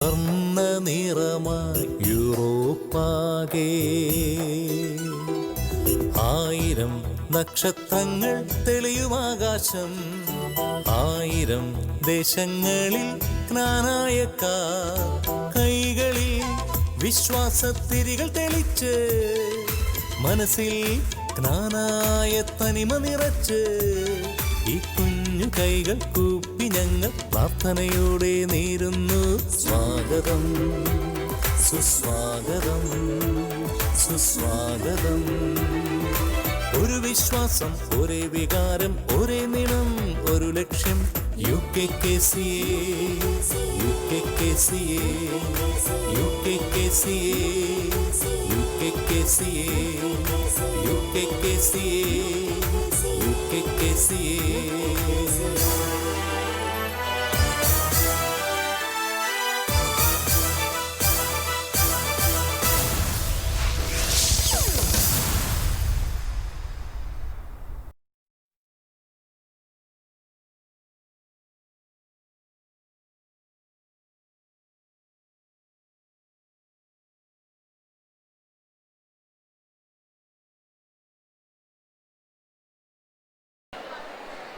വർണ്ണ നിറമായി യൂറോപ്പാകെ ആയിരം നക്ഷത്രങ്ങൾ തെളിയുമാകാശം, ആയിരം ദേശങ്ങളിൽ ജ്ഞാനായക്കാർ കൈകളിൽ വിശ്വാസത്തിരികൾ തെളിച്ച്, മനസ്സിൽ ജ്ഞാനായ തനിമ നിറച്ച്, ഈ കുഞ്ഞു കൈകൾ കൂപ്പി ഞങ്ങൾ പ്രാർത്ഥനയോടെ നേരുന്നു സ്വാഗതം, സുസ്വാഗതം, സുസ്വാഗതം. ഒരു വിശ്വാസം, ഒരേ വികാരം, ഒരേ നിണം, ഒരു ലക്ഷ്യം. UKKCA, UKKCA, UKKCA, UKKCA, UKKCA, UKKCA.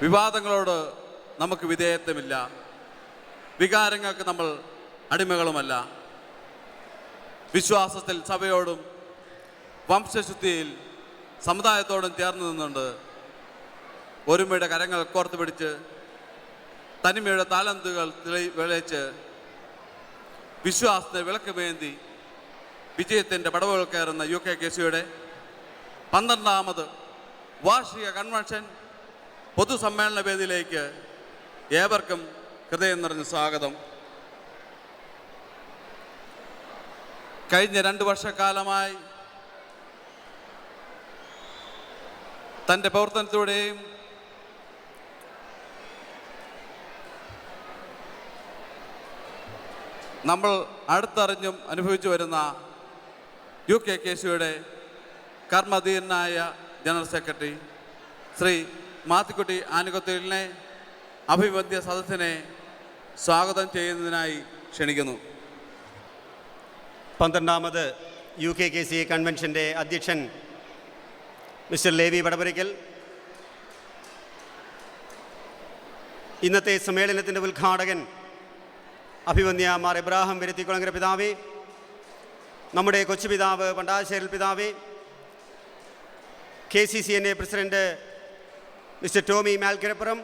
വിവാദങ്ങളോട് നമുക്ക് വിധേയത്വമില്ല, വികാരങ്ങൾക്ക് നമ്മൾ അടിമകളുമല്ല. വിശ്വാസത്തിൽ സഭയോടും വംശശുദ്ധിയിൽ സമുദായത്തോടും ചേർന്ന് നിന്നുകൊണ്ട് ഒരുമയുടെ കരങ്ങൾ കോർത്ത് പിടിച്ച് തനിമയുടെ താലന്തുകൾ വിളയിച്ച് വിശ്വാസത്തെ വിളക്കുമേന്തി വിജയത്തിൻ്റെ പടവുകൾ കയറുന്ന UKKCയുടെ 12ാമത് വാർഷിക കൺവെൻഷൻ പൊതുസമ്മേളന വേദിയിലേക്ക് ഏവർക്കും ഹൃദയം നിറഞ്ഞ സ്വാഗതം. കഴിഞ്ഞ 2 വർഷക്കാലമായി തൻ്റെ പ്രവർത്തനത്തിലൂടെയും നമ്മൾ അടുത്തറിഞ്ഞും അനുഭവിച്ചു വരുന്ന UKKCയുടെ കർമ്മധീരനായ ജനറൽ സെക്രട്ടറി ശ്രീ മാത്തിക്കുട്ടി ആനുകത്തൊഴിലിനെ അഭിവന്ദ്യ സദസ്സിനെ സ്വാഗതം ചെയ്യുന്നതിനായി ക്ഷണിക്കുന്നു. 12ാമത് UKKCA കൺവെൻഷൻ്റെ അധ്യക്ഷൻ മിസ്റ്റർ ലേവി വടപുരയ്ക്കൽ, ഇന്നത്തെ സമ്മേളനത്തിൻ്റെ ഉദ്ഘാടകൻ അഭിവന്ദ്യ മാർ എബ്രാഹിം വിരുത്തിക്കുളങ്ങര പിതാവേ, നമ്മുടെ കൊച്ചു പിതാവ് പണ്ടാശ്ശേരിൽ പിതാവേ, KCCNA president mister Tomy Malkidappuram,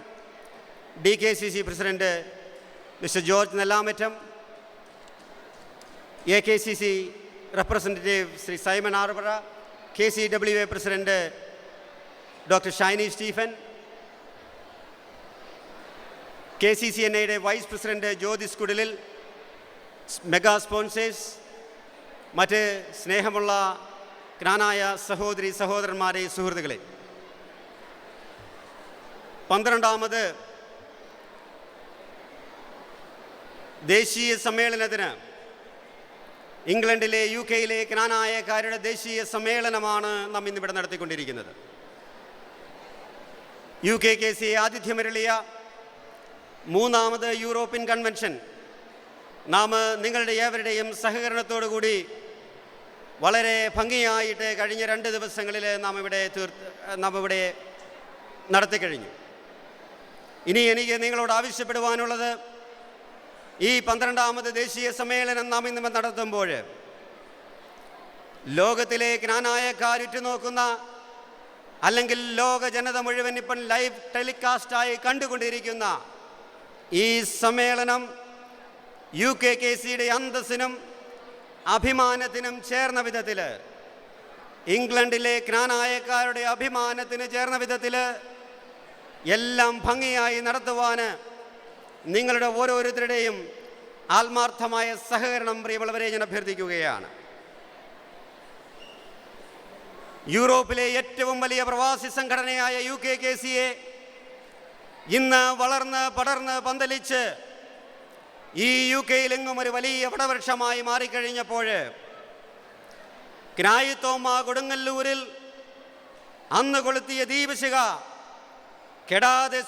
DKCC president mister George Nellamattam, AKCC representative Shri Simon Arbara, KCWA president doctor Shiny Stephen, KCCNAയുടെ vice president Jyothis Kudilil, mega sponsors, മറ്റ് സ്നേഹമുള്ള ജ്ഞാനായ സഹോദരി സഹോദരന്മാരെ, സുഹൃത്തുക്കളെ, 12ാമത് ദേശീയ സമ്മേളനത്തിന് ഇംഗ്ലണ്ടിലെ UK-യിലെ ജ്ഞാനായക്കാരുടെ ദേശീയ സമ്മേളനമാണ് നാം ഇന്നിവിടെ നടത്തിക്കൊണ്ടിരിക്കുന്നത്. UKKCA ആതിഥ്യമരുളിയ 3ാമത് യൂറോപ്യൻ കൺവെൻഷൻ നാം നിങ്ങളുടെ ഏവരുടെയും സഹകരണത്തോടു കൂടി വളരെ ഭംഗിയായിട്ട് കഴിഞ്ഞ 2 ദിവസങ്ങളിൽ നാം ഇവിടെ നടത്തിക്കഴിഞ്ഞു. ഇനി എനിക്ക് നിങ്ങളോട് ആവശ്യപ്പെടുവാനുള്ളത്, ഈ 12ാമത് ദേശീയ സമ്മേളനം നാം ഇന്ന് നടത്തുമ്പോൾ ലോകത്തിലെ ജ്ഞാനായക്കാരുറ്റു നോക്കുന്ന, അല്ലെങ്കിൽ ലോക ജനത മുഴുവൻ ഇപ്പം ലൈവ് ടെലികാസ്റ്റായി കണ്ടുകൊണ്ടിരിക്കുന്ന ഈ സമ്മേളനം UKKCയുടെ അന്തസ്സിനും അഭിമാനത്തിനും ചേർന്ന വിധത്തിൽ, ഇംഗ്ലണ്ടിലെ ജ്ഞാനായക്കാരുടെ അഭിമാനത്തിന് ചേർന്ന വിധത്തിൽ എല്ലാം ഭംഗിയായി നടത്തുവാൻ നിങ്ങളുടെ ഓരോരുത്തരുടെയും ആത്മാർത്ഥമായ സഹകരണം പ്രിയമുള്ളവരെ ഞാൻ അഭ്യർത്ഥിക്കുകയാണ്. യൂറോപ്പിലെ ഏറ്റവും വലിയ പ്രവാസി സംഘടനയായ UKKCA ഇന്ന് വളർന്ന് പടർന്ന് പന്തലിച്ച് ഈ UK-യിലെങ്ങും ഒരു വലിയ വടവൃക്ഷമായി മാറിക്കഴിഞ്ഞപ്പോൾ, ക്നായിത്തോമ കൊടുങ്ങല്ലൂരിൽ അന്ന് കൊളുത്തിയ ദീപശിഖ കെടാതെ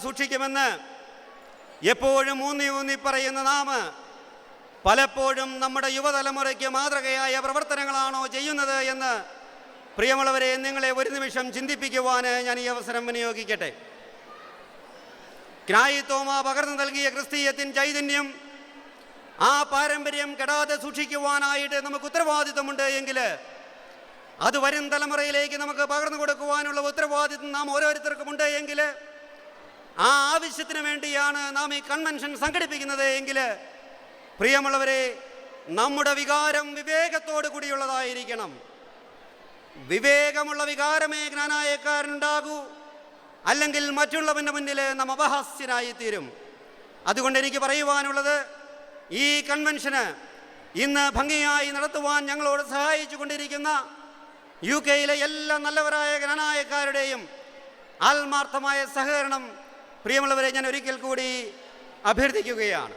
സൂക്ഷിക്കുമെന്ന് എപ്പോഴും ഊന്നി ഊന്നി പറയുന്ന നാം പലപ്പോഴും നമ്മുടെ യുവതലമുറയ്ക്ക് മാതൃകയായ പ്രവർത്തനങ്ങളാണോ ചെയ്യുന്നത് എന്ന് പ്രിയമുള്ളവരെ നിങ്ങളെ ഒരു നിമിഷം ചിന്തിപ്പിക്കുവാൻ ഞാൻ ഈ അവസരം വിനിയോഗിക്കട്ടെ. ക്നായി തോമാ പകർന്നു നൽകിയ ക്രിസ്തീയത്തിൻ ചൈതന്യം, ആ പാരമ്പര്യം കെടാതെ സൂക്ഷിക്കുവാനായിട്ട് നമുക്ക് ഉത്തരവാദിത്വമുണ്ട് എങ്കിൽ അത് വരും തലമുറയിലേക്ക് നമുക്ക് പകർന്നു കൊടുക്കുവാനുള്ള ഉത്തരവാദിത്വം നാം ഓരോരുത്തർക്കുമുണ്ട് എങ്കിൽ, ആ ആവശ്യത്തിന് വേണ്ടിയാണ് നാം ഈ കൺവെൻഷൻ സംഘടിപ്പിക്കുന്നത് എങ്കിൽ, പ്രിയമുള്ളവരെ, നമ്മുടെ വികാരം വിവേകത്തോടു കൂടിയുള്ളതായിരിക്കണം. വിവേകമുള്ള വികാരമേ ജ്ഞാനായക്കാരനുണ്ടാകൂ, അല്ലെങ്കിൽ മറ്റുള്ളവൻ്റെ മുന്നിൽ നാം അപഹാസ്യനായിത്തീരും. അതുകൊണ്ട് എനിക്ക് പറയുവാനുള്ളത്, ഈ കൺവെൻഷന് ഇന്ന് ഭംഗിയായി നടത്തുവാൻ ഞങ്ങളോട് സഹായിച്ചു കൊണ്ടിരിക്കുന്ന UK-യിലെ എല്ലാ നല്ലവരായ ജ്ഞാനായക്കാരുടെയും ആത്മാർത്ഥമായ സഹകരണം പ്രിയമുള്ളവരെ ഞാൻ ഒരിക്കൽ കൂടി അഭ്യർത്ഥിക്കുകയാണ്.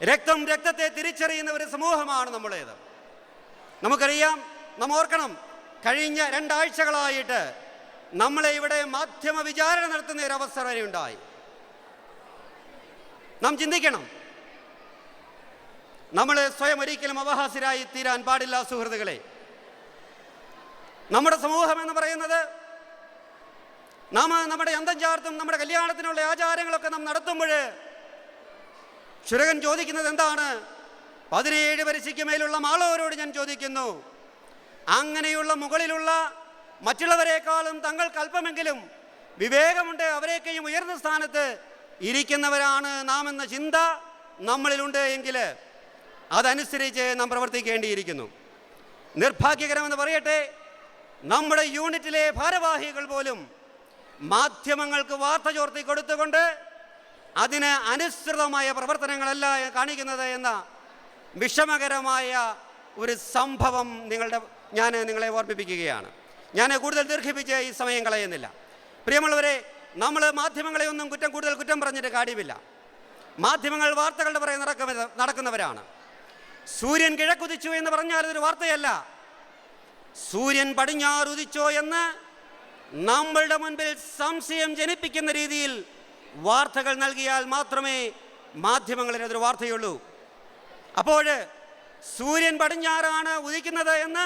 രക്തത്തെ തിരിച്ചറിയുന്ന ഒരു സമൂഹമാണ് നമ്മുടേത്. നമുക്കറിയാം, നാം ഓർക്കണം, കഴിഞ്ഞ 2 ആഴ്ചകളായിട്ട് നമ്മളെ ഇവിടെ മാധ്യമ വിചാരണ നടത്തുന്ന ഒരു അവസരം ഉണ്ടായി. നാം ചിന്തിക്കണം, നമ്മൾ സ്വയം ഒരിക്കലും അപഹാസ്യരായി തീരാൻ പാടില്ല സുഹൃത്തുക്കളെ. നമ്മുടെ സമൂഹം എന്ന് പറയുന്നത്, നാം നമ്മുടെ അന്തം ചാർത്തും നമ്മുടെ കല്യാണത്തിനുള്ള ആചാരങ്ങളൊക്കെ നാം നടത്തുമ്പോൾ ക്ഷുരകൻ ചോദിക്കുന്നത് എന്താണ്? 17 വയസ്സിക്ക് മേലുള്ള മാളവരോട് ഞാൻ ചോദിക്കുന്നു, അങ്ങനെയുള്ള മുകളിലുള്ള മറ്റുള്ളവരെക്കാളും തങ്ങൾക്ക് അല്പമെങ്കിലും വിവേകമുണ്ട്, അവരെയൊക്കെയും ഉയർന്ന സ്ഥാനത്ത് ഇരിക്കുന്നവരാണ് നാം എന്ന ചിന്ത നമ്മളിലുണ്ട് എങ്കിൽ അതനുസരിച്ച് നാം പ്രവർത്തിക്കേണ്ടിയിരിക്കുന്നു. നിർഭാഗ്യകരമെന്ന് പറയട്ടെ, നമ്മുടെ യൂണിറ്റിലെ ഭാരവാഹികൾ പോലും മാധ്യമങ്ങൾക്ക് വാർത്ത ചോർത്തി കൊടുത്തുകൊണ്ട് അതിന് അനുസൃതമായ പ്രവർത്തനങ്ങളല്ല കാണിക്കുന്നത് എന്ന വിഷമകരമായ ഒരു സംഭവം ഞാൻ നിങ്ങളെ ഓർമ്മിപ്പിക്കുകയാണ്. ഞാൻ കൂടുതൽ ദീർഘിപ്പിച്ച് ഈ സമയം കളയുന്നില്ല. പ്രിയമുള്ളവരെ, നമ്മൾ മാധ്യമങ്ങളെ ഒന്നും കൂടുതൽ കുറ്റം പറഞ്ഞിട്ട് കാര്യമില്ല. മാധ്യമങ്ങൾ വാർത്തകളുടെ പുറകെ നടക്കുന്നവരാണ്. സൂര്യൻ കിഴക്കുദിച്ചു എന്ന് പറഞ്ഞാൽ അതൊരു വാർത്തയല്ല. സൂര്യൻ പടിഞ്ഞാറുദിച്ചോ എന്ന് നമ്മളുടെ മുൻപിൽ സംശയം ജനിപ്പിക്കുന്ന രീതിയിൽ വാർത്തകൾ നൽകിയാൽ മാത്രമേ മാധ്യമങ്ങളിൽ അതൊരു വാർത്തയുള്ളൂ. അപ്പോൾ സൂര്യൻ പടിഞ്ഞാറാണ് ഉദിക്കുന്നത് എന്ന്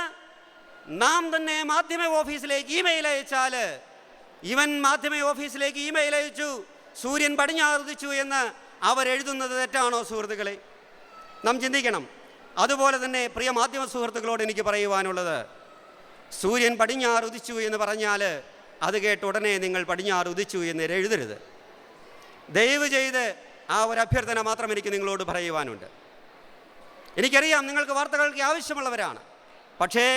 നാം തന്നെ മാധ്യമ ഓഫീസിലേക്ക് ഇമെയിൽ അയച്ചാൽ, ഇവൻ മാധ്യമ ഓഫീസിലേക്ക് ഇമെയിൽ അയച്ചു സൂര്യൻ പടിഞ്ഞാറുദിച്ചു എന്ന് അവരെഴുതുന്നത് തെറ്റാണോ സുഹൃത്തുക്കളെ? നാം ചിന്തിക്കണം. അതുപോലെ തന്നെ പ്രിയ മാധ്യമ സുഹൃത്തുക്കളോട് എനിക്ക് പറയുവാനുള്ളത്, സൂര്യൻ പടിഞ്ഞാറുദിച്ചു എന്ന് പറഞ്ഞാൽ അത് കേട്ട് ഉടനെ നിങ്ങൾ പടിഞ്ഞാറുദിച്ചു എന്ന് എഴുതരുത്. ദയവ് ചെയ്ത് ആ ഒരു അഭ്യർത്ഥന മാത്രം എനിക്ക് നിങ്ങളോട് പറയുവാനുണ്ട്. എനിക്കറിയാം നിങ്ങൾക്ക് വാർത്തകൾക്ക് ആവശ്യമുള്ളവരാണ്. പക്ഷേ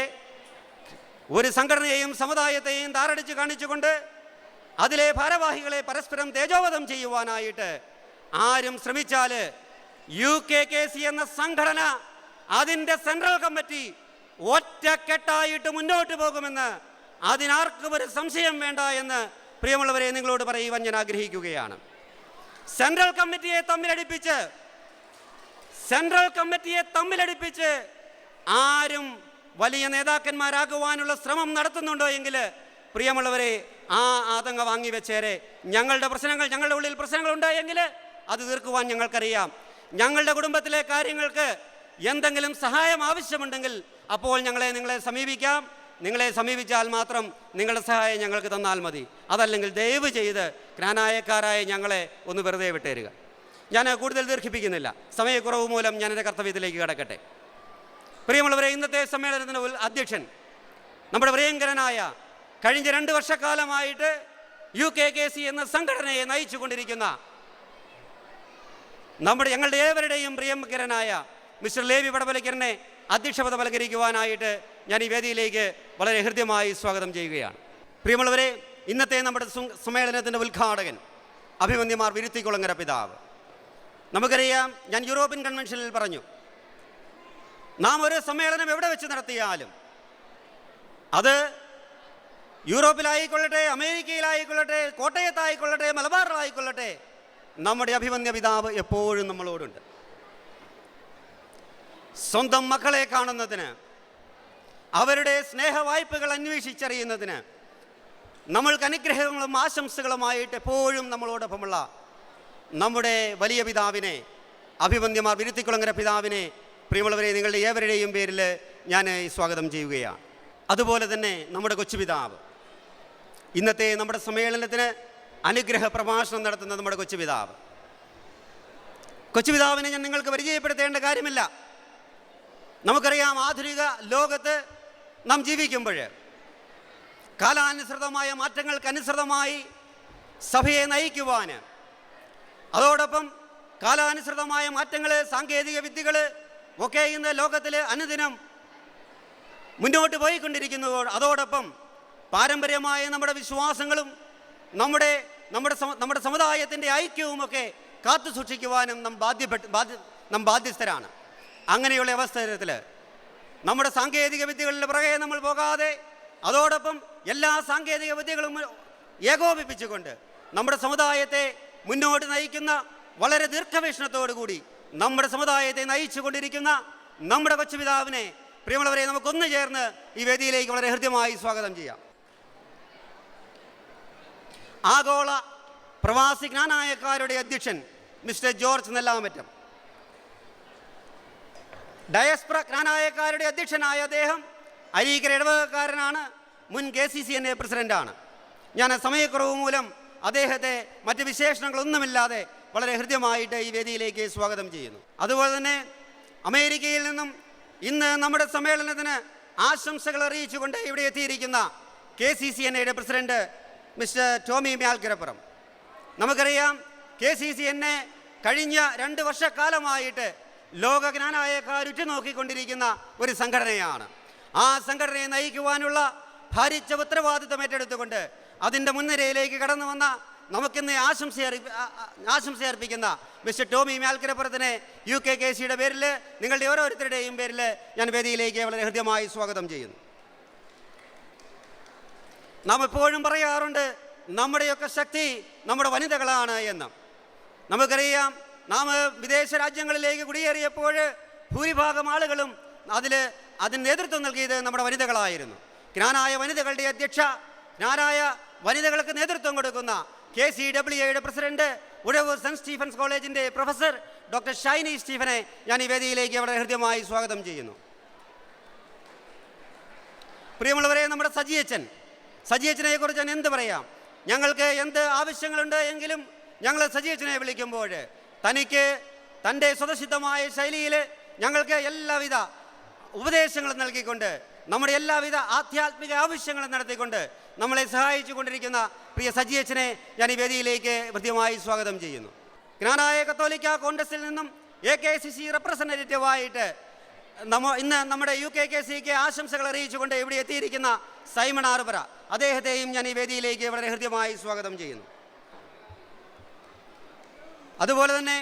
ഒരു സംഘടനയെയും സമുദായത്തെയും താറടിച്ച് കാണിച്ചുകൊണ്ട് അതിലെ ഭാരവാഹികളെ പരസ്പരം തേജോവധം ചെയ്യുവാനായിട്ട് ആരും ശ്രമിച്ചാൽ UKKC എന്ന സംഘടന, അതിൻ്റെ സെൻട്രൽ കമ്മിറ്റി ഒറ്റക്കെട്ടായിട്ട് മുന്നോട്ട് പോകുമെന്ന് അതിനാർക്കും ഒരു സംശയം വേണ്ട എന്ന് പ്രിയമുള്ളവരെ നിങ്ങളോട് പറയുവാൻ ഞാൻ ആഗ്രഹിക്കുകയാണ്. സെൻട്രൽ കമ്മിറ്റിയെ തമ്മിലടിപ്പിച്ച് ആരും വലിയ നേതാക്കന്മാരാകുവാനുള്ള ശ്രമം നടത്തുന്നുണ്ടോ എങ്കിൽ പ്രിയമുള്ളവരെ, ആ ആതങ്ക വാങ്ങിവെച്ചേരെ. ഞങ്ങളുടെ ഉള്ളിൽ പ്രശ്നങ്ങളുണ്ടായെങ്കിൽ അത് തീർക്കുവാൻ ഞങ്ങൾക്കറിയാം. ഞങ്ങളുടെ കുടുംബത്തിലെ കാര്യങ്ങൾക്ക് എന്തെങ്കിലും സഹായം ആവശ്യമുണ്ടെങ്കിൽ അപ്പോൾ നിങ്ങളെ സമീപിക്കാം. നിങ്ങളെ സമീപിച്ചാൽ മാത്രം നിങ്ങളുടെ സഹായം ഞങ്ങൾക്ക് തന്നാൽ മതി. അതല്ലെങ്കിൽ ദയവ് ചെയ്ത് ജ്ഞാനായക്കാരായ ഞങ്ങളെ ഒന്ന് വെറുതെ വിട്ടേരുക. ഞാൻ കൂടുതൽ ദീർഘിപ്പിക്കുന്നില്ല, സമയക്കുറവ് മൂലം ഞാൻ എൻ്റെ കർത്തവ്യത്തിലേക്ക് കടക്കട്ടെ. പ്രിയമുള്ളവരെ, ഇന്നത്തെ സമ്മേളനത്തിൻ്റെ അധ്യക്ഷൻ നമ്മുടെ പ്രിയങ്കരനായ കഴിഞ്ഞ 2 വർഷക്കാലമായിട്ട് UKKC എന്ന സംഘടനയെ നയിച്ചു കൊണ്ടിരിക്കുന്ന ഞങ്ങളുടെ ഏവരുടെയും പ്രിയങ്കരനായ മിസ്റ്റർ ലേവി വടവലക്കരനെ അധ്യക്ഷപദം അലങ്കരിക്കുവാനായിട്ട് ഞാൻ ഈ വേദിയിലേക്ക് വളരെ ഹൃദ്യമായി സ്വാഗതം ചെയ്യുകയാണ്. പ്രിയമുള്ളവരെ, ഇന്നത്തെ നമ്മുടെ സമ്മേളനത്തിൻ്റെ ഉദ്ഘാടകൻ അഭിമന്യമാർ വിരുത്തിക്കുളങ്ങര പിതാവ്. നമുക്കറിയാം, ഞാൻ യൂറോപ്യൻ കൺവെൻഷനിൽ പറഞ്ഞു, നാം ഒരു സമ്മേളനം എവിടെ വെച്ച് നടത്തിയാലും, അത് യൂറോപ്പിലായിക്കൊള്ളട്ടെ, അമേരിക്കയിലായിക്കൊള്ളട്ടെ, കോട്ടയത്തായിക്കൊള്ളട്ടെ, മലബാറിലായിക്കൊള്ളട്ടെ, നമ്മുടെ അഭിമന്യ പിതാവ് എപ്പോഴും നമ്മളോടുണ്ട്. സ്വന്തം മക്കളെ കാണുന്നതിന്, അവരുടെ സ്നേഹവായ്പകൾ അന്വേഷിച്ചറിയുന്നതിന്, നമ്മൾക്ക് അനുഗ്രഹങ്ങളും ആശംസകളുമായിട്ട് എപ്പോഴും നമ്മളോടൊപ്പമുള്ള നമ്മുടെ വലിയ പിതാവിനെ, അഭിവന്ദ്യമാർ വിരുത്തിക്കുളങ്ങര പിതാവിനെ പ്രിയമുള്ളവരെ നിങ്ങളുടെ ഏവരുടെയും പേരിൽ ഞാൻ സ്വാഗതം ചെയ്യുകയാണ്. അതുപോലെ തന്നെ നമ്മുടെ കൊച്ചുപിതാവ്, ഇന്നത്തെ നമ്മുടെ സമ്മേളനത്തിന് അനുഗ്രഹ പ്രഭാഷണം നടത്തുന്ന നമ്മുടെ കൊച്ചുപിതാവ്. കൊച്ചുപിതാവിനെ ഞാൻ നിങ്ങൾക്ക് പരിചയപ്പെടുത്തേണ്ട കാര്യമില്ല. നമുക്കറിയാം, ആധുനിക ലോകത്ത് നാം ജീവിക്കുമ്പോൾ കാലാനുസൃതമായ മാറ്റങ്ങൾക്കനുസൃതമായി സഭയെ നയിക്കുവാൻ, അതോടൊപ്പം കാലാനുസൃതമായ മാറ്റങ്ങൾ, സാങ്കേതിക വിദ്യകൾ ഒക്കെ ഇന്ന് ലോകത്തിൽ അനുദിനം മുന്നോട്ട് പോയിക്കൊണ്ടിരിക്കുന്നു. അതോടൊപ്പം പാരമ്പര്യമായ നമ്മുടെ വിശ്വാസങ്ങളും നമ്മുടെ സമുദായത്തിൻ്റെ ഐക്യവുമൊക്കെ കാത്തു സൂക്ഷിക്കുവാനും നാം ബാധ്യസ്ഥരാണ്. അങ്ങനെയുള്ള അവസരത്തിൽ നമ്മുടെ സാങ്കേതിക വിദ്യകളുടെ പുറകെ നമ്മൾ പോകാതെ, അതോടൊപ്പം എല്ലാ സാങ്കേതിക വിദ്യകളും ഏകോപിപ്പിച്ചുകൊണ്ട് നമ്മുടെ സമുദായത്തെ മുന്നോട്ട് നയിക്കുന്ന, വളരെ ദീർഘവീക്ഷണത്തോടു കൂടി നമ്മുടെ സമുദായത്തെ നയിച്ചു കൊണ്ടിരിക്കുന്ന നമ്മുടെ കൊച്ചുപിതാവിനെ പ്രിയമുള്ളവരെ നമുക്കൊന്നു ചേർന്ന് ഈ വേദിയിലേക്ക് വളരെ ഹൃദ്യമായി സ്വാഗതം ചെയ്യാം. ആഗോള പ്രവാസി ജ്ഞാനായക്കാരുടെ അധ്യക്ഷൻ മിസ്റ്റർ ജോർജ് നെല്ലാമറ്റം, ഡയസ്പ്ര ജ്ഞാനായക്കാരുടെ അധ്യക്ഷനായ അദ്ദേഹം അരീക്കര ഇടവകക്കാരനാണ്, മുൻ KCCNA പ്രസിഡന്റാണ്. ഞാൻ സമയക്കുറവ് മൂലം അദ്ദേഹത്തെ മറ്റ് വിശേഷണങ്ങളൊന്നുമില്ലാതെ വളരെ ഹൃദ്യമായിട്ട് ഈ വേദിയിലേക്ക് സ്വാഗതം ചെയ്യുന്നു. അതുപോലെ തന്നെ അമേരിക്കയിൽ നിന്നും ഇന്ന് നമ്മുടെ സമ്മേളനത്തിന് ആശംസകൾ അറിയിച്ചുകൊണ്ട് ഇവിടെ എത്തിയിരിക്കുന്ന KCCNA പ്രസിഡന്റ് മിസ്റ്റർ ടോമി മ്യാൽക്കരപ്പുറം. നമുക്കറിയാം, KCCNA കഴിഞ്ഞ 2 വർഷക്കാലമായിട്ട് ലോകജ്ഞാനായക്കാർ ഉറ്റുനോക്കിക്കൊണ്ടിരിക്കുന്ന ഒരു സംഘടനയാണ്. ആ സംഘടനയെ നയിക്കുവാനുള്ള ഭാരിച്ച ഉത്തരവാദിത്വം ഏറ്റെടുത്തുകൊണ്ട് അതിൻ്റെ മുൻനിരയിലേക്ക് കടന്നു വന്ന നമുക്കിന്ന് ആശംസയർപ്പിക്കുന്ന മിസ്റ്റർ ടോമി മ്യാൽക്കരപ്പുറത്തിനെ UKKCയുടെ പേരിൽ, നിങ്ങളുടെ ഓരോരുത്തരുടെയും പേരിൽ ഞാൻ വേദിയിലേക്ക് വളരെ ഹൃദ്യമായി സ്വാഗതം ചെയ്യുന്നു. നാം എപ്പോഴും പറയാറുണ്ട്, നമ്മുടെയൊക്കെ ശക്തി നമ്മുടെ വനിതകളാണ് എന്ന്. നമുക്കറിയാം, നാം വിദേശ രാജ്യങ്ങളിലേക്ക് കുടിയേറിയപ്പോൾ ഭൂരിഭാഗം ആളുകളും അതിന് നേതൃത്വം നൽകിയത് നമ്മുടെ വനിതകളായിരുന്നു. ജ്ഞാനായ വനിതകളുടെ അധ്യക്ഷ, ജ്ഞാനായ വനിതകൾക്ക് നേതൃത്വം കൊടുക്കുന്ന KCWAയുടെ പ്രസിഡന്റ്, ഉഴവൂർ സെന്റ് സ്റ്റീഫൻസ് കോളേജിൻ്റെ പ്രൊഫസർ ഡോക്ടർ ഷൈനി സ്റ്റീഫനെ ഞാൻ ഈ വേദിയിലേക്ക് വളരെ ഹൃദ്യമായി സ്വാഗതം ചെയ്യുന്നു. പ്രിയമുള്ളവരെ, നമ്മുടെ സജിയച്ചനെ കുറിച്ച് ഞാൻ എന്ത് പറയാം? ഞങ്ങൾക്ക് എന്ത് ആവശ്യങ്ങളുണ്ട് എങ്കിലും ഞങ്ങൾ സജിയച്ചനെ വിളിക്കുമ്പോൾ തനിക്ക് തൻ്റെ സ്വതസിദ്ധമായ ശൈലിയിൽ ഞങ്ങൾക്ക് എല്ലാവിധ ഉപദേശങ്ങളും നൽകിക്കൊണ്ട്, നമ്മുടെ എല്ലാവിധ ആധ്യാത്മിക ആവശ്യങ്ങളും നടത്തിക്കൊണ്ട് നമ്മളെ സഹായിച്ചു കൊണ്ടിരിക്കുന്ന പ്രിയ സജിയച്ചനെ ഞാൻ ഈ വേദിയിലേക്ക് ഹൃദ്യമായി സ്വാഗതം ചെയ്യുന്നു. ജ്ഞാനായ കത്തോലിക്ക കോൺഗ്രസിൽ നിന്നും AKCC റെപ്രസെൻറ്റേറ്റീവായിട്ട് ഇന്ന് നമ്മുടെ UKKCക്ക് ആശംസകൾ അറിയിച്ചുകൊണ്ട് ഇവിടെ എത്തിയിരിക്കുന്ന സൈമൺ ആർബറ, അദ്ദേഹത്തെയും ഞാൻ ഈ വേദിയിലേക്ക് വളരെ ഹൃദ്യമായി സ്വാഗതം ചെയ്യുന്നു. അതുപോലെ തന്നെ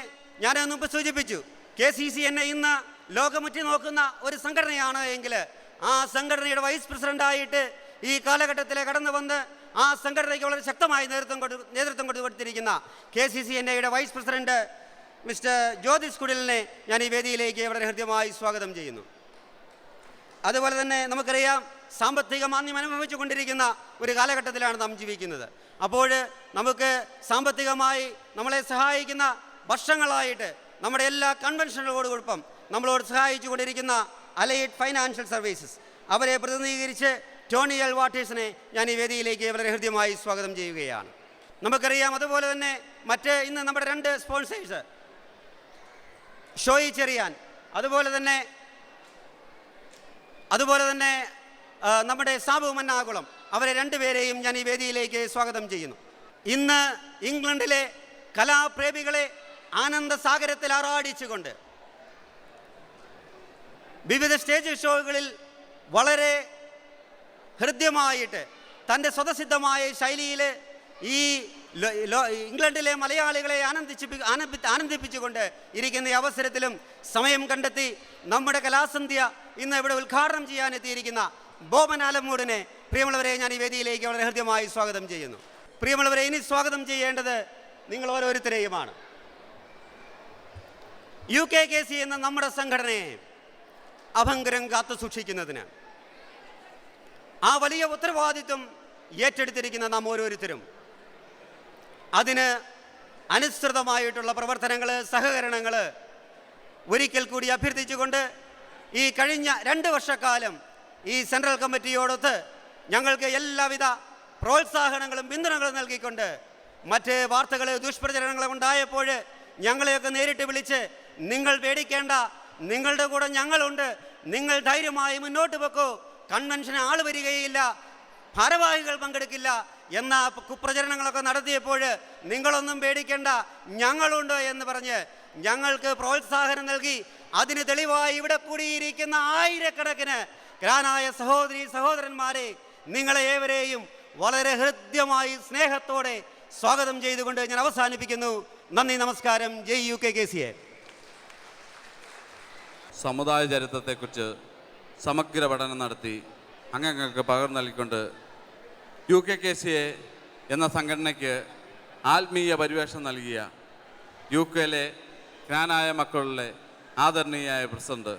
ഞാൻ മുമ്പ് സൂചിപ്പിച്ചു, KCCNA ഇന്ന് ലോകമുറ്റി നോക്കുന്ന ഒരു സംഘടനയാണ് എങ്കിൽ ആ സംഘടനയുടെ വൈസ് പ്രസിഡന്റായിട്ട് ഈ കാലഘട്ടത്തിൽ കടന്നു വന്ന് ആ സംഘടനയ്ക്ക് വളരെ ശക്തമായി നേതൃത്വം കൊടുത്തിരിക്കുന്ന KCCNAയുടെ വൈസ് പ്രസിഡന്റ് മിസ്റ്റർ ജ്യോതിഷ് കുടിലിനെ ഞാൻ ഈ വേദിയിലേക്ക് വളരെ ഹൃദ്യമായി സ്വാഗതം ചെയ്യുന്നു. അതുപോലെ തന്നെ നമുക്കറിയാം, സാമ്പത്തിക മാന്ദ്യം അനുഭവിച്ചു കൊണ്ടിരിക്കുന്ന ഒരു കാലഘട്ടത്തിലാണ് നാം ജീവിക്കുന്നത്. അപ്പോൾ നമുക്ക് സാമ്പത്തികമായി നമ്മളെ സഹായിക്കുന്ന വർഷങ്ങളായിട്ട് നമ്മുടെ എല്ലാ കൺവെൻഷനുകളോടൊപ്പം നമ്മളോട് സഹായിച്ചു കൊണ്ടിരിക്കുന്ന അലൈഡ് ഫൈനാൻഷ്യൽ സർവീസസ്, അവരെ പ്രതിനിധീകരിച്ച് ടോണി എൽ വാട്ടേഴ്സിനെ ഞാൻ ഈ വേദിയിലേക്ക് വളരെ ഹൃദ്യമായി സ്വാഗതം ചെയ്യുകയാണ്. നമുക്കറിയാം, അതുപോലെ തന്നെ ഇന്ന് നമ്മുടെ 2 സ്പോൺസേഴ്സ്, ഷോയി ചെറിയാൻ, അതുപോലെ തന്നെ നമ്മുടെ സാബു മന്നാകുളം, അവരെ 2 പേരെയും ഞാൻ ഈ വേദിയിലേക്ക് സ്വാഗതം ചെയ്യുന്നു. ഇന്ന് ഇംഗ്ലണ്ടിലെ കലാപ്രേമികളെ ആനന്ദസാഗരത്തിൽ ആറാടിച്ചുകൊണ്ട് വിവിധ സ്റ്റേജ് ഷോകളിൽ വളരെ ഹൃദ്യമായിട്ട് തൻ്റെ സ്വതസിദ്ധമായ ശൈലിയിൽ ഈ ഇംഗ്ലണ്ടിലെ മലയാളികളെ ആനന്ദിപ്പിച്ചുകൊണ്ട് ഇരിക്കുന്ന ഈ അവസരത്തിലും സമയം കണ്ടെത്തി നമ്മുടെ കലാസന്ധ്യ ഇന്ന് ഇവിടെ ഉദ്ഘാടനം ചെയ്യാനെത്തിയിരിക്കുന്ന ബോബൻ ആലമൂടിനെ പ്രിയമുള്ളവരെ ഞാൻ ഈ വേദിയിലേക്ക് വളരെ ഹൃദ്യമായി സ്വാഗതം ചെയ്യുന്നു. പ്രിയമുള്ളവരെ, ഇനി സ്വാഗതം ചെയ്യേണ്ടത് നിങ്ങൾ ഓരോരുത്തരെയുമാണ്. UKKC എന്ന നമ്മുടെ സംഘടനയെ അഭംഗരം കാത്തു സൂക്ഷിക്കുന്നതിന് ആ വലിയ ഉത്തരവാദിത്വം ഏറ്റെടുത്തിരിക്കുന്ന നാം ഓരോരുത്തരും അതിന് അനുസൃതമായിട്ടുള്ള പ്രവർത്തനങ്ങൾ, സഹകരണങ്ങൾ ഒരിക്കൽ കൂടി അഭ്യർത്ഥിച്ചുകൊണ്ട് ഈ കഴിഞ്ഞ 2 വർഷക്കാലം ഈ സെൻട്രൽ കമ്മിറ്റിയോടൊത്ത് ഞങ്ങൾക്ക് എല്ലാവിധ പ്രോത്സാഹനങ്ങളും പിന്തുണകളും നൽകിക്കൊണ്ട് മറ്റ് വാർത്തകൾ, ദുഷ്പ്രചരണങ്ങളും ഉണ്ടായപ്പോൾ ഞങ്ങളെയൊക്കെ നേരിട്ട് വിളിച്ച് നിങ്ങൾ പേടിക്കേണ്ട, നിങ്ങളുടെ കൂടെ ഞങ്ങളുണ്ട്, നിങ്ങൾ ധൈര്യമായി മുന്നോട്ട് വെക്കൂ, കൺവെൻഷന് ആൾ വരികയില്ല, ഭാരവാഹികൾ പങ്കെടുക്കില്ല എന്ന കുപ്രചരണങ്ങളൊക്കെ നടത്തിയപ്പോൾ നിങ്ങളൊന്നും പേടിക്കേണ്ട, ഞങ്ങളുണ്ട് എന്ന് പറഞ്ഞ് ഞങ്ങൾക്ക് പ്രോത്സാഹനം നൽകി. അതിന് തെളിവായി ഇവിടെ കൂടിയിരിക്കുന്ന ആയിരക്കണക്കിന് ഗ്രാനായ സഹോദരി സഹോദരന്മാരെ, നിങ്ങളെ ഏവരെയും വളരെ ഹൃദ്യമായി സ്നേഹത്തോടെ സ്വാഗതം ചെയ്തുകൊണ്ട് ഞാൻ അവസാനിപ്പിക്കുന്നു. നന്ദി, നമസ്കാരം. ജയ് UKKCA. സമുദായ ചരിത്രത്തെക്കുറിച്ച് സമഗ്ര പഠനം നടത്തി അംഗങ്ങൾക്ക് പകർന്നു നൽകിക്കൊണ്ട് UKKCA എന്ന സംഘടനയ്ക്ക് ആത്മീയ പരിവേഷം നൽകിയ UK-ലെ ജ്ഞാനായ മക്കളുടെ ആദരണീയായ പ്രസിഡന്റ്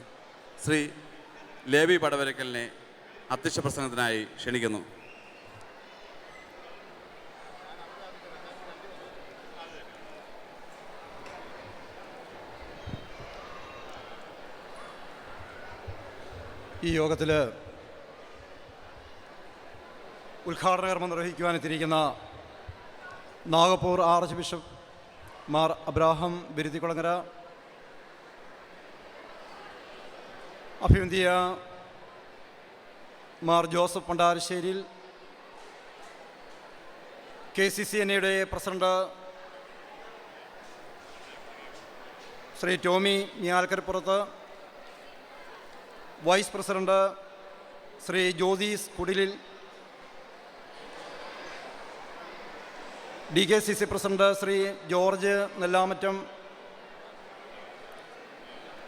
ശ്രീ ലേവി പടവരക്കലിനെ അധ്യക്ഷ പ്രസംഗത്തിനായി ക്ഷണിക്കുന്നു. ഈ യോഗത്തിൽ ഉദ്ഘാടന കർമ്മം നിർവഹിക്കുവാനെത്തിയിരിക്കുന്ന നാഗപ്പൂർ ആർച്ച് ബിഷപ്പ് മാർ അബ്രാഹം ബിരുത്തിക്കുളങ്ങര, അഭിവന്ധ്യ Mar Joseph Pandarasseril, KCCNA president Shri Tomy Njalkarappurath, vice president Shri Jyothis Kudilil, DKCC president Shri George Nellamattam,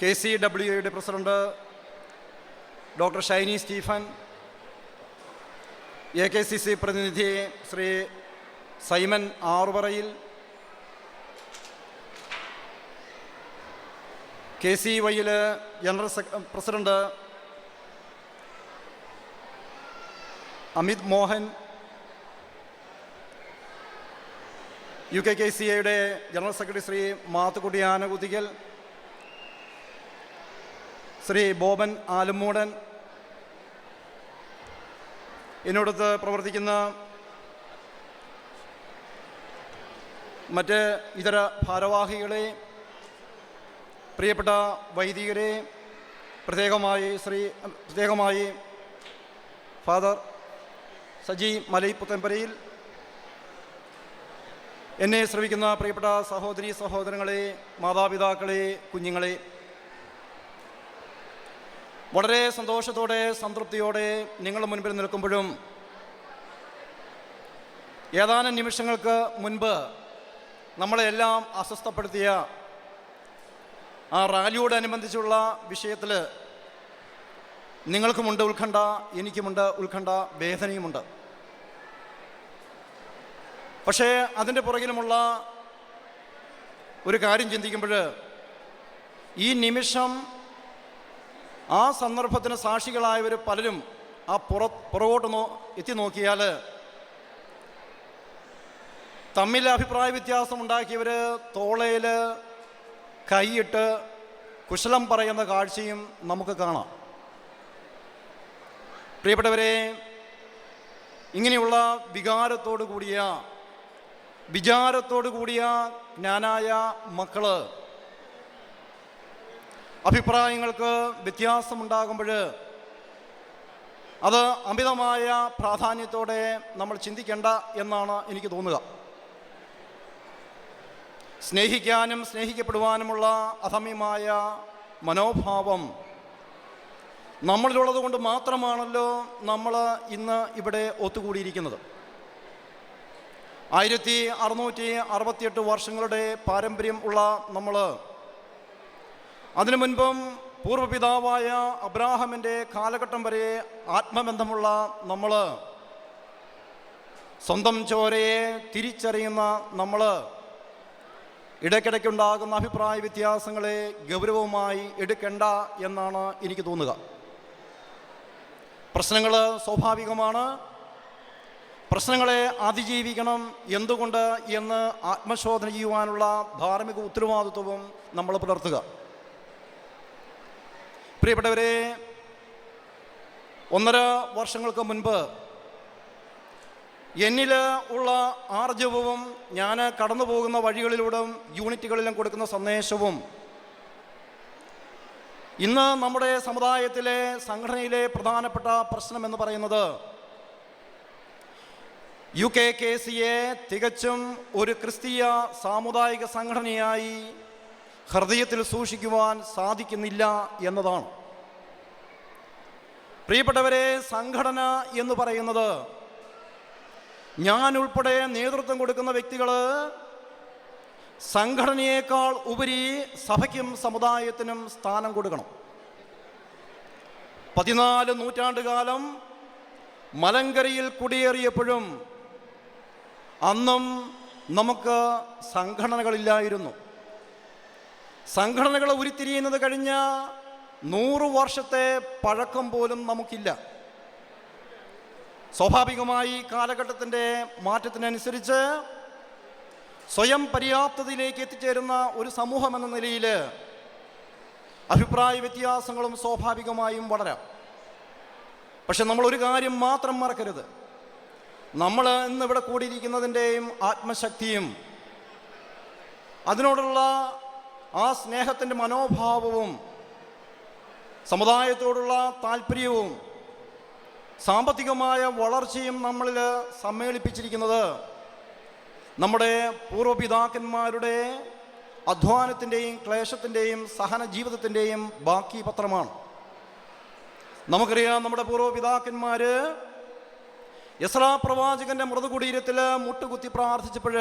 KCWA president doctor Shiny Stephen, AKCC പ്രതിനിധി Shri Simon Aruparayil, KCY general president Amit Mohan, UKKCA general secretary Shri Mathukutty Anakuthikal, Shri Boban Alumoodan, എന്നോടൊത്ത് പ്രവർത്തിക്കുന്ന മറ്റ് ഇതര ഭാരവാഹികളെ, പ്രിയപ്പെട്ട വൈദികരെ, പ്രത്യേകമായി ഫാദർ സജി മലൈപ്പുത്തമ്പരയിൽ, എന്നെ ശ്രവിക്കുന്ന പ്രിയപ്പെട്ട സഹോദരീ സഹോദരങ്ങളെ, മാതാപിതാക്കളെ, കുഞ്ഞുങ്ങളെ, വളരെ സന്തോഷത്തോടെ സംതൃപ്തിയോടെ നിങ്ങളുടെ മുൻപിൽ നിൽക്കുമ്പോഴും ഏതാനും നിമിഷങ്ങൾക്ക് മുൻപ് നമ്മളെല്ലാം അസ്വസ്ഥപ്പെടുത്തിയ ആ റാലിയോടനുബന്ധിച്ചുള്ള വിഷയത്തിൽ നിങ്ങൾക്കുമുണ്ട് ഉത്കണ്ഠ, എനിക്കുമുണ്ട് ഉത്കണ്ഠ, വേദനയുമുണ്ട്. പക്ഷേ അതിൻ്റെ പുറകിലുമുള്ള ഒരു കാര്യം ചിന്തിക്കുമ്പോൾ ഈ നിമിഷം ആ സന്ദർഭത്തിന് സാക്ഷികളായവർ പലരും ആ പുറകോട്ട് എത്തി നോക്കിയാൽ തമ്മിൽ അഭിപ്രായ വ്യത്യാസം ഉണ്ടാക്കിയവർ തോളയിൽ കൈയിട്ട് കുശലം പറയുന്ന കാഴ്ചയും നമുക്ക് കാണാം. പ്രിയപ്പെട്ടവരെ, ഇങ്ങനെയുള്ള വിചാരത്തോടു കൂടിയ ജ്ഞാനായ മക്കള് അഭിപ്രായങ്ങൾക്ക് വ്യത്യാസമുണ്ടാകുമ്പോൾ അത് അമിതമായ പ്രാധാന്യത്തോടെ നമ്മൾ ചിന്തിക്കേണ്ട എന്നാണ് എനിക്ക് തോന്നുക. സ്നേഹിക്കാനും സ്നേഹിക്കപ്പെടുവാനുമുള്ള അധമ്യമായ മനോഭാവം നമ്മളിലുള്ളത് കൊണ്ട് മാത്രമാണല്ലോ നമ്മൾ ഇന്ന് ഇവിടെ ഒത്തുകൂടിയിരിക്കുന്നത്. 1668 വർഷങ്ങളുടെ പാരമ്പര്യം ഉള്ള നമ്മൾ, അതിനു മുൻപും പൂർവ്വപിതാവായ അബ്രാഹമിൻ്റെ കാലഘട്ടം വരെ ആത്മബന്ധമുള്ള നമ്മൾ, സ്വന്തം ചോരയെ തിരിച്ചറിയുന്ന നമ്മൾ, ഇടയ്ക്കിടയ്ക്കുണ്ടാകുന്ന അഭിപ്രായ വ്യത്യാസങ്ങളെ ഗൗരവമായി എടുക്കേണ്ട എന്നാണ് എനിക്ക് തോന്നുക. പ്രശ്നങ്ങൾ സ്വാഭാവികമാണ്. പ്രശ്നങ്ങളെ അതിജീവിക്കണം. എന്തുകൊണ്ട് എന്ന് ആത്മശോധന ചെയ്യുവാനുള്ള ധാർമ്മിക ഉത്തരവാദിത്വവും നമ്മൾ പുലർത്തുക. പ്രിയപ്പെട്ടവരെ, 1.5 വർഷങ്ങൾക്ക് മുൻപ് എന്നിൽ ഉള്ള ആർജവവും ഞാൻ കടന്നു പോകുന്ന വഴികളിലൂടെ യൂണിറ്റുകളിലും കൊടുക്കുന്ന സന്ദേശവും ഇന്ന് നമ്മുടെ സമുദായത്തിലെ സംഘടനയിലെ പ്രധാനപ്പെട്ട പ്രശ്നം എന്ന് പറയുന്നത് UKKCയെ തികച്ചും ഒരു ക്രിസ്തീയ സാമുദായിക സംഘടനയായി ഹൃദയത്തിൽ സൂക്ഷിക്കുവാൻ സാധിക്കുന്നില്ല എന്നതാണ്. പ്രിയപ്പെട്ടവരെ, സംഘടന എന്ന് പറയുന്നത് ഞാൻ ഉൾപ്പെടെ നേതൃത്വം കൊടുക്കുന്ന വ്യക്തികൾ സംഘടനയേക്കാൾ ഉപരി സഭയ്ക്കും സമുദായത്തിനും സ്ഥാനം കൊടുക്കണം. 14 നൂറ്റാണ്ടുകാലം മലങ്കരയിൽ കുടിയേറിയപ്പോഴും അന്നും നമുക്ക് സംഘടനകളില്ലായിരുന്നു. സംഘടനകൾ ഉരുത്തിരിയുന്നത് കഴിഞ്ഞ 100 വർഷത്തെ പഴക്കം പോലും നമുക്കില്ല. സ്വാഭാവികമായി കാലഘട്ടത്തിൻ്റെ മാറ്റത്തിനനുസരിച്ച് സ്വയം പര്യാപ്തതയിലേക്ക് എത്തിച്ചേരുന്ന ഒരു സമൂഹം എന്ന നിലയിൽ അഭിപ്രായ വ്യത്യാസങ്ങളും സ്വാഭാവികമായും വളരാം. പക്ഷെ നമ്മൾ ഒരു കാര്യം മാത്രം മറക്കരുത്. നമ്മൾ ഇന്നിവിടെ കൂടിയിരിക്കുന്നതിൻ്റെയും ആത്മശക്തിയും അതിനോടുള്ള ആ സ്നേഹത്തിൻ്റെ മനോഭാവവും സമുദായത്തോടുള്ള താല്പര്യവും സാമ്പത്തികമായ വളർച്ചയും നമ്മളിൽ സമ്മേളിപ്പിച്ചിരിക്കുന്നത് നമ്മുടെ പൂർവ്വപിതാക്കന്മാരുടെ അധ്വാനത്തിൻ്റെയും ക്ലേശത്തിൻ്റെയും സഹന ജീവിതത്തിൻ്റെയും ബാക്കി പത്രമാണ്. നമുക്കറിയാം, നമ്മുടെ പൂർവ്വപിതാക്കന്മാർ യെസ്രാ പ്രവാചകന്റെ മൃതകുടീരത്തിൽ മുട്ടുകുത്തി പ്രാർത്ഥിച്ചപ്പോൾ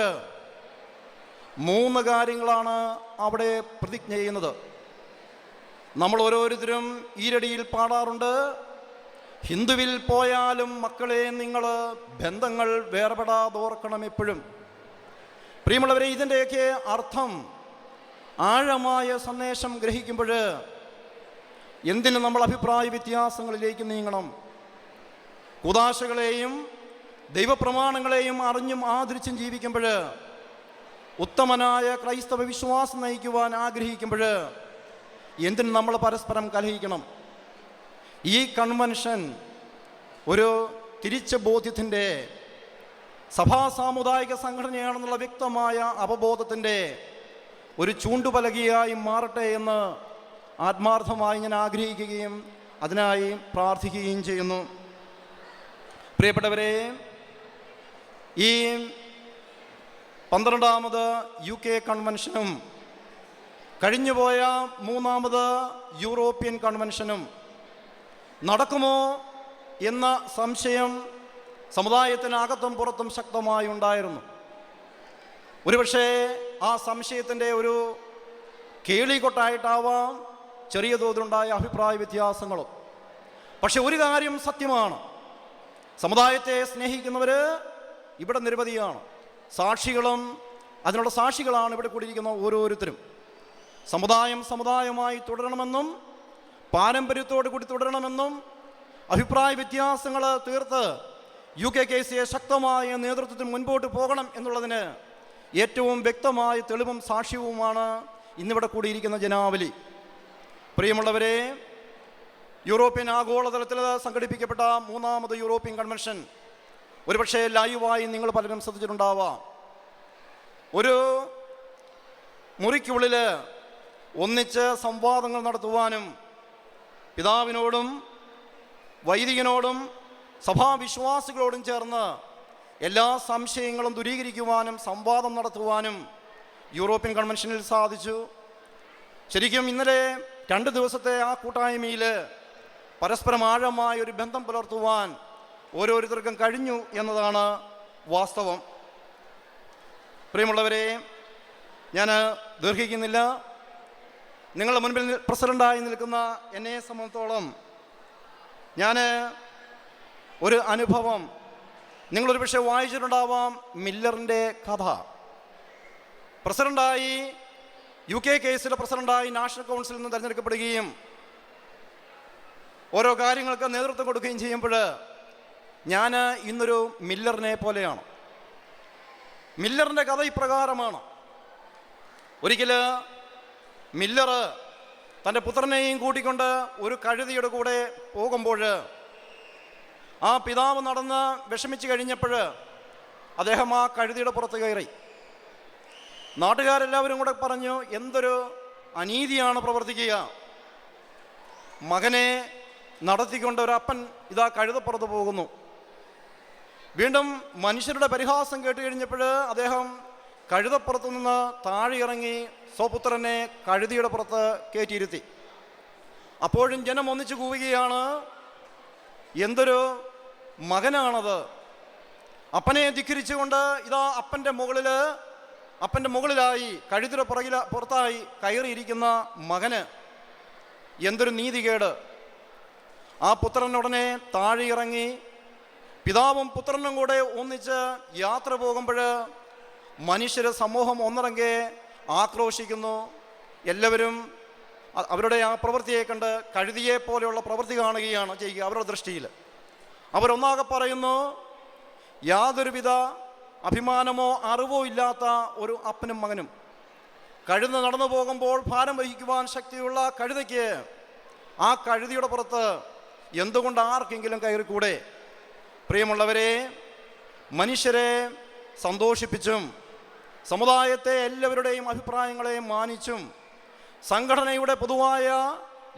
3 കാര്യങ്ങളാണ് അവിടെ പ്രതിജ്ഞ ചെയ്യുന്നത്. നമ്മൾ ഓരോരുത്തരും ഈരടിയിൽ പാടാറുണ്ട്, ഹിന്ദുവിൽ പോയാലും മക്കളെ നിങ്ങൾ ബന്ധങ്ങൾ വേർപെടാതോർക്കണം എപ്പോഴും. പ്രിയമുള്ളവരെ, ഇതിൻ്റെയൊക്കെ അർത്ഥം ആഴമായ സന്ദേശം ഗ്രഹിക്കുമ്പോൾ എന്തിന് നമ്മൾ അഭിപ്രായ വ്യത്യാസങ്ങളിലേക്ക് നീങ്ങണം? കൂദാശകളെയും ദൈവപ്രമാണങ്ങളെയും അറിഞ്ഞും ആദരിച്ചും ജീവിക്കുമ്പോൾ, ഉത്തമനായ ക്രൈസ്തവ വിശ്വാസം നയിക്കുവാൻ ആഗ്രഹിക്കുമ്പോൾ എന്തിന് നമ്മൾ പരസ്പരം കലഹിക്കണം? ഈ കൺവെൻഷൻ ഒരു തിരിച്ച ബോധ്യത്തിൻ്റെ സഭാ സാമുദായിക സംഘടനയാണെന്നുള്ള വ്യക്തമായ അവബോധത്തിൻ്റെ ഒരു ചൂണ്ടുപലകയായി മാറട്ടെ എന്ന് ആത്മാർത്ഥമായി ഞാൻ ആഗ്രഹിക്കുകയും അതിനായി പ്രാർത്ഥിക്കുകയും ചെയ്യുന്നു. പ്രിയപ്പെട്ടവരെ, ഈ 12ാമത് UK കൺവെൻഷനും കഴിഞ്ഞുപോയ 3ാമത് യൂറോപ്യൻ കൺവെൻഷനും നടക്കുമോ എന്ന സംശയം സമുദായത്തിനകത്തും പുറത്തും ശക്തമായി ഉണ്ടായിരുന്നു. ഒരുപക്ഷെ ആ സംശയത്തിൻ്റെ ഒരു കേളികൊട്ടായിട്ടാവാം ചെറിയ തോതിലുണ്ടായ അഭിപ്രായ വ്യത്യാസങ്ങളും. പക്ഷെ ഒരു കാര്യം സത്യമാണ്, സമുദായത്തെ സ്നേഹിക്കുന്നവർ ഇവിടെ നിരവധിയാണ്. സാക്ഷികളും അതിനുള്ള സാക്ഷികളാണ് ഇവിടെ കൂടിയിരിക്കുന്ന ഓരോരുത്തരും. സമുദായമായി തുടരണമെന്നും പാരമ്പര്യത്തോടു കൂടി തുടരണമെന്നും അഭിപ്രായ വ്യത്യാസങ്ങൾ തീർത്ത് UKKCയെ ശക്തമായ നേതൃത്വത്തിൽ മുൻപോട്ട് പോകണം എന്നുള്ളതിന് ഏറ്റവും വ്യക്തമായ തെളിവും സാക്ഷ്യവുമാണ് ഇന്നിവിടെ കൂടിയിരിക്കുന്ന ജനാവലി. പ്രിയമുള്ളവരെ, യൂറോപ്യൻ ആഗോളതലത്തിൽ സംഘടിപ്പിക്കപ്പെട്ട 3ാമത് യൂറോപ്യൻ കൺവെൻഷൻ ഒരുപക്ഷെ ലൈവായി നിങ്ങൾ പലരും ശ്രദ്ധിച്ചിട്ടുണ്ടാവാം. ഒരു മുറിക്കുള്ളിൽ ഒന്നിച്ച് സംവാദങ്ങൾ നടത്തുവാനും പിതാവിനോടും വൈദികനോടും സഭാവിശ്വാസികളോടും ചേർന്ന് എല്ലാ സംശയങ്ങളും ദൂരീകരിക്കുവാനും സംവാദം നടത്തുവാനും യൂറോപ്യൻ കൺവെൻഷനിൽ സാധിച്ചു. ശരിക്കും ഇന്നലെ 2 ദിവസത്തെ ആ കൂട്ടായ്മയിൽ പരസ്പരം ആഴമായ ഒരു ബന്ധം പുലർത്തുവാൻ ഓരോരുത്തർക്കും കഴിഞ്ഞു എന്നതാണ് വാസ്തവം. പ്രിയമുള്ളവരെ, ഞാൻ ദീർഘിക്കുന്നില്ല. നിങ്ങളുടെ മുൻപിൽ പ്രസിഡൻ്റായി നിൽക്കുന്ന എന്നെ സംബന്ധിച്ചോളം ഞാൻ ഒരു അനുഭവം നിങ്ങളൊരു പക്ഷേ വായിച്ചിട്ടുണ്ടാവാം. മില്ലറിൻ്റെ കഥ. പ്രസിഡൻ്റായി UKKCയുടെ പ്രസിഡൻ്റായി നാഷണൽ കൗൺസിലിൽ നിന്ന് തിരഞ്ഞെടുക്കപ്പെടുകയും ഓരോ കാര്യങ്ങൾക്ക് നേതൃത്വം കൊടുക്കുകയും ചെയ്യുമ്പോൾ ഞാൻ ഇന്നൊരു മില്ലറിനെ പോലെയാണ്. മില്ലറിൻ്റെ കഥ ഇപ്രകാരമാണ്. ഒരിക്കൽ മില്ലർ തൻ്റെ പുത്രനെയും കൂട്ടിക്കൊണ്ട് ഒരു കഴുതിയുടെ കൂടെ പോകുമ്പോൾ ആ പിതാവ് നടന്ന് വിഷമിച്ച് കഴിഞ്ഞപ്പോൾ അദ്ദേഹം ആ കഴുതിയുടെ പുറത്ത് കയറി. നാട്ടുകാരെല്ലാവരും കൂടെ പറഞ്ഞു, എന്തൊരു അനീതിയാണ് പ്രവർത്തിക്കുക. മകനെ നടത്തിക്കൊണ്ട് ഒരപ്പൻ ഇതാ കഴുതപ്പുറത്ത് പോകുന്നു. വീണ്ടും മനുഷ്യരുടെ പരിഹാസം കേട്ട് കഴിഞ്ഞപ്പോൾ അദ്ദേഹം കഴുതപ്പുറത്തു നിന്ന് താഴെ ഇറങ്ങി സ്വപുത്രനെ കഴുതിയുടെ പുറത്ത് കയറ്റിയിരുത്തി. അപ്പോഴും ജനം ഒന്നിച്ചു കൂവുകയാണ്, എന്തൊരു മകനാണത്. അപ്പനെ ധിക്കരിച്ചുകൊണ്ട് ഇതാ അപ്പൻ്റെ മുകളിലായി കഴുതിയുടെ പുറത്തായി കയറിയിരിക്കുന്ന മകന് എന്തൊരു നീതികേട്. ആ പുത്രനുടനെ താഴെ ഇറങ്ങി പിതാവും പുത്രനും കൂടെ ഒന്നിച്ച് യാത്ര പോകുമ്പോൾ മനുഷ്യർ സമൂഹം ഒന്നിറങ്ങെ ആക്രോശിക്കുന്നു. എല്ലാവരും അവരുടെ ആ പ്രവൃത്തിയെ കണ്ട് കഴുതിയെ പോലെയുള്ള പ്രവൃത്തി കാണുകയാണ് ചെയ്യുക. അവരുടെ ദൃഷ്ടിയിൽ അവരൊന്നാകെ പറയുന്നു, യാതൊരുവിധ അഭിമാനമോ അറിവോ ഇല്ലാത്ത ഒരു അപ്പനും മകനും. കഴുത നടന്നു പോകുമ്പോൾ ഭാരം വഹിക്കുവാൻ ശക്തിയുള്ള കഴുതയ്ക്ക് ആ കഴുതിയുടെ പുറത്ത് എന്തുകൊണ്ട് ആർക്കെങ്കിലും കയറിക്കൂടെ? പ്രിയമുള്ളവരെ, മനുഷ്യരെ സന്തോഷിപ്പിച്ചും സമുദായത്തെ എല്ലാവരുടെയും അഭിപ്രായങ്ങളെ മാനിച്ചും സംഘടനയുടെ പൊതുവായ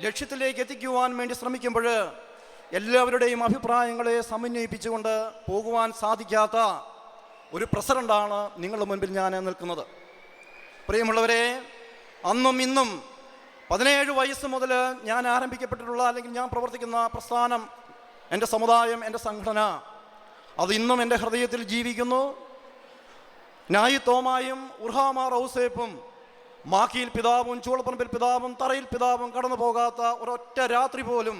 ലക്ഷ്യത്തിലേക്ക് എത്തിക്കുവാൻ വേണ്ടി ശ്രമിക്കുമ്പോൾ എല്ലാവരുടെയും അഭിപ്രായങ്ങളെ സമന്വയിപ്പിച്ചുകൊണ്ട് പോകുവാൻ സാധിക്കാത്ത ഒരു പ്രസിഡൻ്റാണ് നിങ്ങളുടെ മുൻപിൽ ഞാൻ നിൽക്കുന്നത്. പ്രിയമുള്ളവരെ, അന്നും ഇന്നും 17 വയസ്സ് മുതൽ ഞാൻ ആരംഭിക്കപ്പെട്ടിട്ടുള്ള അല്ലെങ്കിൽ ഞാൻ പ്രവർത്തിക്കുന്ന പ്രസ്ഥാനം, എൻ്റെ സമുദായം, എൻ്റെ സംഘടന, അത് ഇന്നും എൻ്റെ ഹൃദയത്തിൽ ജീവിക്കുന്നു. നായി തോമായും ഉർഹാമാർ ഔസേപ്പും മാക്കിയിൽ പിതാവും ചൂളപ്പറമ്പിൽ പിതാവും തറയിൽ പിതാവും കടന്നു പോകാത്ത ഒരൊറ്റ രാത്രി പോലും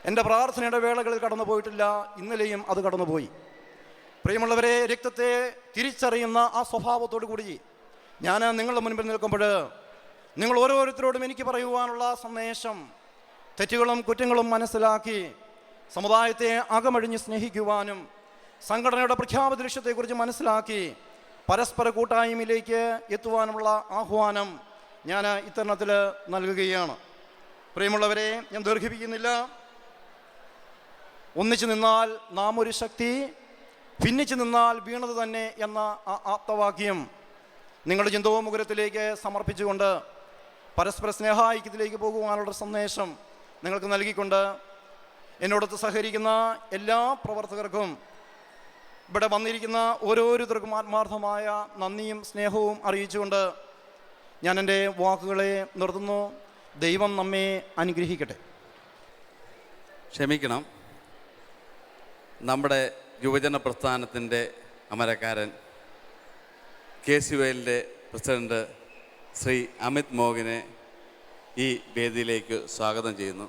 എൻ്റെ പ്രാർത്ഥനയുടെ വേളകളിൽ കടന്നു പോയിട്ടില്ല. ഇന്നലെയും അത് കടന്നുപോയി. പ്രിയമുള്ളവരെ, രക്തത്തെ തിരിച്ചറിയുന്ന ആ സ്വഭാവത്തോടു കൂടി ഞാൻ നിങ്ങളുടെ മുൻപിൽ നിൽക്കുമ്പോൾ നിങ്ങൾ ഓരോരുത്തരോടും എനിക്ക് പറയുവാനുള്ള സന്ദേശം, തെറ്റുകളും കുറ്റങ്ങളും മനസ്സിലാക്കി സമുദായത്തെ അകമഴിഞ്ഞ് സ്നേഹിക്കുവാനും സംഘടനയുടെ പ്രഖ്യാപിത ലക്ഷ്യത്തെക്കുറിച്ച് മനസ്സിലാക്കി പരസ്പര കൂട്ടായ്മയിലേക്ക് എത്തുവാനുമുള്ള ആഹ്വാനം ഞാൻ ഇത്തരണത്തിൽ നൽകുകയാണ്. പ്രിയമുള്ളവരെ, ഞാൻ ദീർഘിപ്പിക്കുന്നില്ല. ഒന്നിച്ചു നിന്നാൽ നാം ഒരു ശക്തി, ഭിന്നിച്ചു നിന്നാൽ വീണത് തന്നെ എന്ന ആ ആപ്തവാക്യം നിങ്ങളുടെ ചിന്തോമുഖരത്തിലേക്ക് സമർപ്പിച്ചുകൊണ്ട് പരസ്പര സ്നേഹായിക്യത്തിലേക്ക് പോകുവാനുള്ള സന്ദേശം നിങ്ങൾക്ക് നൽകിക്കൊണ്ട് എന്നോടൊത്ത് സഹകരിക്കുന്ന എല്ലാ പ്രവർത്തകർക്കും ഇവിടെ വന്നിരിക്കുന്ന ഓരോരുത്തർക്കും ആത്മാർത്ഥമായ നന്ദിയും സ്നേഹവും അറിയിച്ചുകൊണ്ട് ഞാൻ എൻ്റെ വാക്കുകളെ നിർത്തുന്നു. ദൈവം നമ്മെ അനുഗ്രഹിക്കട്ടെ. ക്ഷമിക്കണം, നമ്മുടെ യുവജന പ്രസ്ഥാനത്തിൻ്റെ അമരക്കാരൻ KCYL പ്രസിഡന്റ് ശ്രീ അമിത് മോഹനെ ഈ വേദിയിലേക്ക് സ്വാഗതം ചെയ്യുന്നു.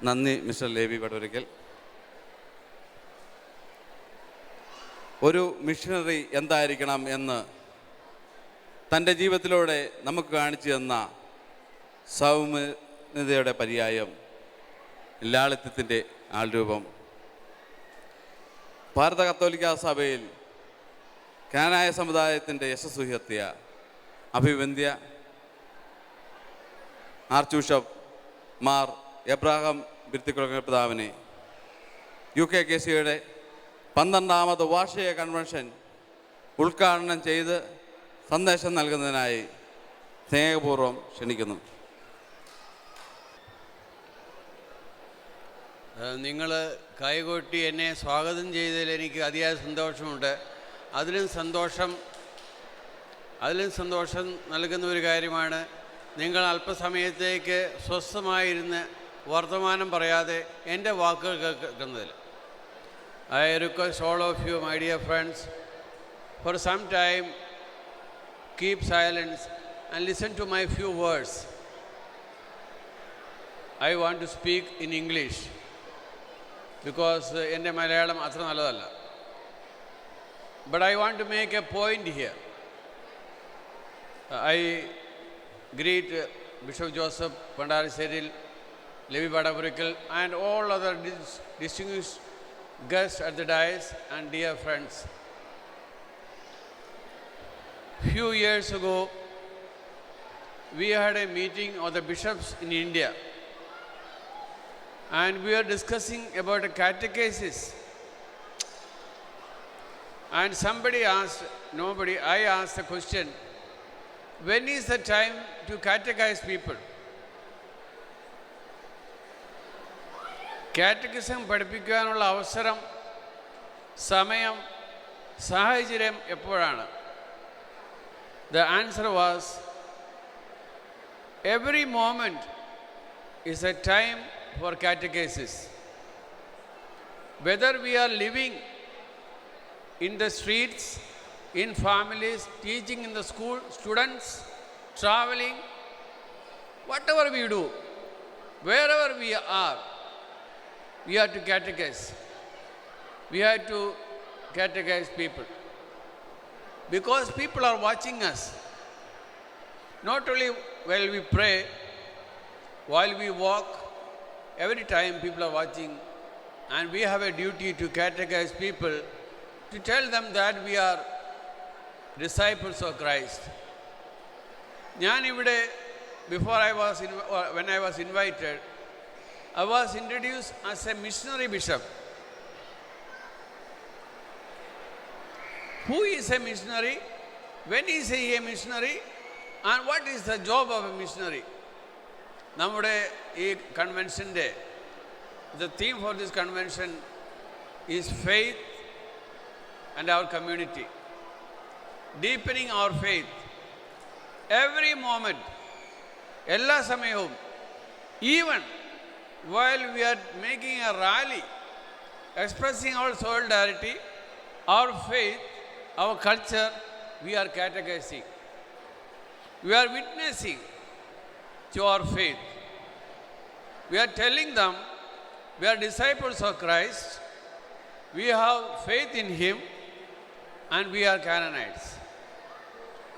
നന്ദി മിസ്റ്റർ ലേവി വടവരിക്കൽ. ഒരു മിഷണറി എന്തായിരിക്കണം എന്ന് തൻ്റെ ജീവിതത്തിലൂടെ നമുക്ക് കാണിച്ചു തന്ന സൗമ്യതയുടെ പര്യായം, ലാളിത്യത്തിൻ്റെ ആൾരൂപം. ഭാരത കത്തോലിക്ക സഭയിൽ കാനായ സമുദായത്തിൻ്റെ യശസ്സു ഉയർത്തിയ അഭിവന്ദ്യ ആർച്ച് ബിഷപ്പ് മാർ എബ്രഹാം ബിർത്തിക്കുളങ്ങര പിതാവിനെ UKKCയുടെ 12ാമത് വാർഷിക കൺവെൻഷൻ ഉദ്ഘാടനം ചെയ്ത് സന്ദേശം നൽകുന്നതിനായി സ്നേഹപൂർവ്വം ക്ഷണിക്കുന്നു. നിങ്ങൾ കൈകൊട്ടി എന്നെ സ്വാഗതം ചെയ്തതിൽ എനിക്ക് അതിയായ സന്തോഷമുണ്ട്. അതിലും സന്തോഷം നൽകുന്ന ഒരു കാര്യമാണ് നിങ്ങൾ അല്പസമയത്തേക്ക് സ്വസ്ഥമായിരുന്ന് വർത്തമാനം പറയാതെ എൻ്റെ വാക്കുകൾ കേൾക്കുന്നതിൽ. I request all of you, my dear friends, for some time keep silence and listen to my few words. I want to speak in English because എൻ്റെ മലയാളം അത്ര നല്ലതല്ല. But I want to make a point here. I greet Bishop Joseph Pandaraseril Levi Padapurikal, and all other distinguished guests at the dais and dear friends. Few years ago, we had a meeting of the bishops in India, and we were discussing about a catechesis. And somebody asked, I asked the question, when is the time to catechize people? Catechism പഠിപ്പിക്കാനുള്ള അവസരം, സമയം, സാഹചര്യം എപ്പോഴാണ്? The answer was, every moment is a time for catechesis. Whether we are living in the streets, in families, teaching in the school, students, traveling, whatever we do, wherever we are, we have to catechize. We have to catechize people. Because people are watching us. Not only while we pray, while we walk, every time people are watching, and we have a duty to catechize people, to tell them that we are disciples of Christ. When I was invited, I was introduced as a missionary bishop. Who is a missionary? When is he a missionary? And what is the job of a missionary? നമ്മുടെ ഈ കൺവെൻഷൻ്റെ the theme for this convention is faith and our community. Deepening our faith. Every moment, എല്ലാ സമയവും, even while we are making a rally, expressing our solidarity, our faith, our culture, we are catechizing. We are witnessing to our faith. We are telling them we are disciples of Christ, we have faith in Him, and we are Canaanites.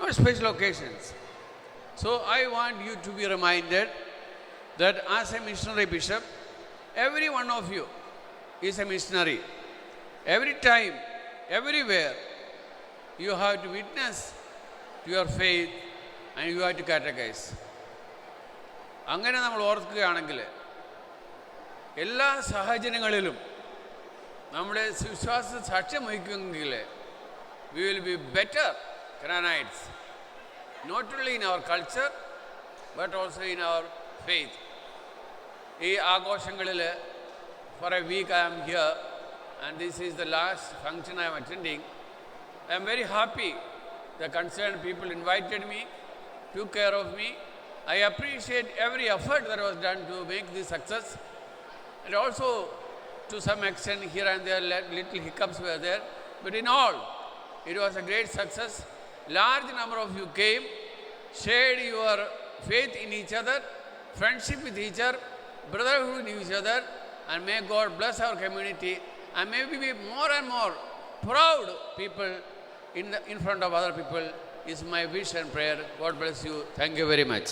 On special occasions. So I want you to be reminded that as a missionary bishop, every one of you is a missionary. Every time, everywhere, you have to witness to your faith and you have to catechize. അങ്ങനെ നമ്മൾ ഓർക്കുകയാണെങ്കിൽ എല്ലാ സാഹചര്യങ്ങളിലും നമ്മുടെ വിശ്വാസ സാക്ഷ്യം വഹിക്കുമെങ്കിൽ we will be better Canaanites, not only in our culture but also in our faith. ഈ ആഘോഷങ്ങളിൽ for a week I am here and this is the last function I am attending. I am very happy the concerned people invited me, took care of me. I appreciate every effort that was done to make this success, and also to some extent here and there little hiccups were there, but in all it was a great success. Large number of you came, shared your faith in each other, friendship with each other, brotherhood in each other, and may God bless our community, and may we be more and more proud people in front of other people is my wish and prayer. God bless you. Thank you very much.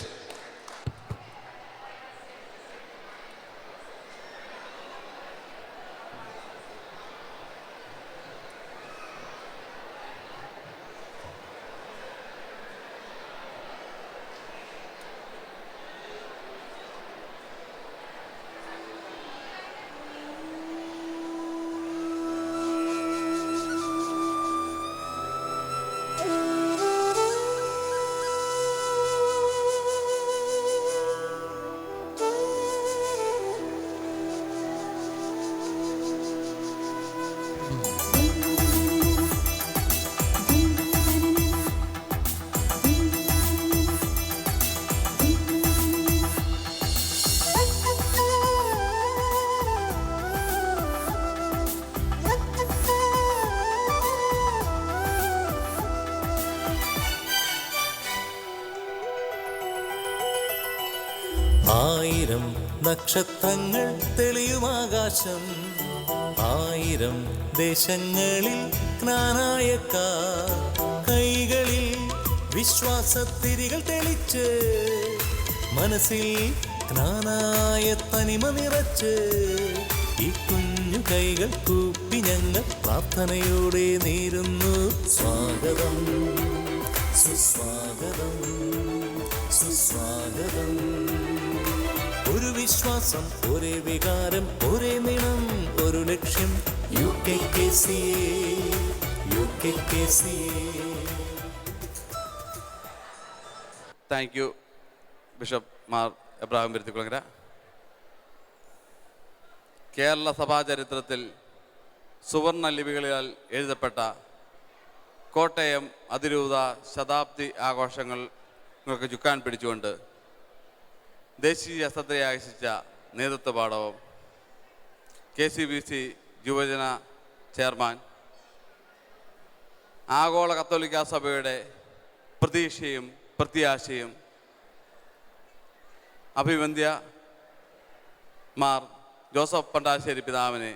ആയിരം നക്ഷത്രങ്ങൾ തെളിയുമാകാശം, ആയിരം ദേശങ്ങളിൽ ജ്ഞാനായക്കാർ, കൈകളിൽ വിശ്വാസത്തിരികൾ തെളിച്ച് മനസ്സിൽ ജ്ഞാനായ തനിമ നിറച്ച് ഈ കുഞ്ഞു കൈകൾ കൂപ്പി ഞങ്ങൾ പ്രാർത്ഥനയോടെ നേരുന്നു സ്വാഗതം സുസ്വാഗതം സുസ്വാഗതം. ഒരു വിശ്വാസം, ഒരേ വികാരം, ഒരേ നിണം, ഒരു ലക്ഷ്യം. UKKCA, UKKCA. Thank you bishop Mar Abraham Paruthikulangara. Kerala സഭാ ചരിത്രത്തിൽ സുവർണ ലിപികളിൽ എഴുതപ്പെട്ട കോട്ടയം അതിരൂപത ശതാബ്ദി ആഘോഷങ്ങൾക്ക് ചുക്കാൻ പിടിച്ചുകൊണ്ട് ദേശീയ ശ്രദ്ധയെ ആകർഷിച്ച നേതൃത്വ പാഠവും KCBC യുവജന ചെയർമാൻ, ആഗോള കത്തോലിക്കാ സഭയുടെ പ്രതീക്ഷയും പ്രത്യാശയും അഭിവന്ദ്യ മാർ ജോസഫ് പണ്ടാശ്ശേരി പിതാവിനെ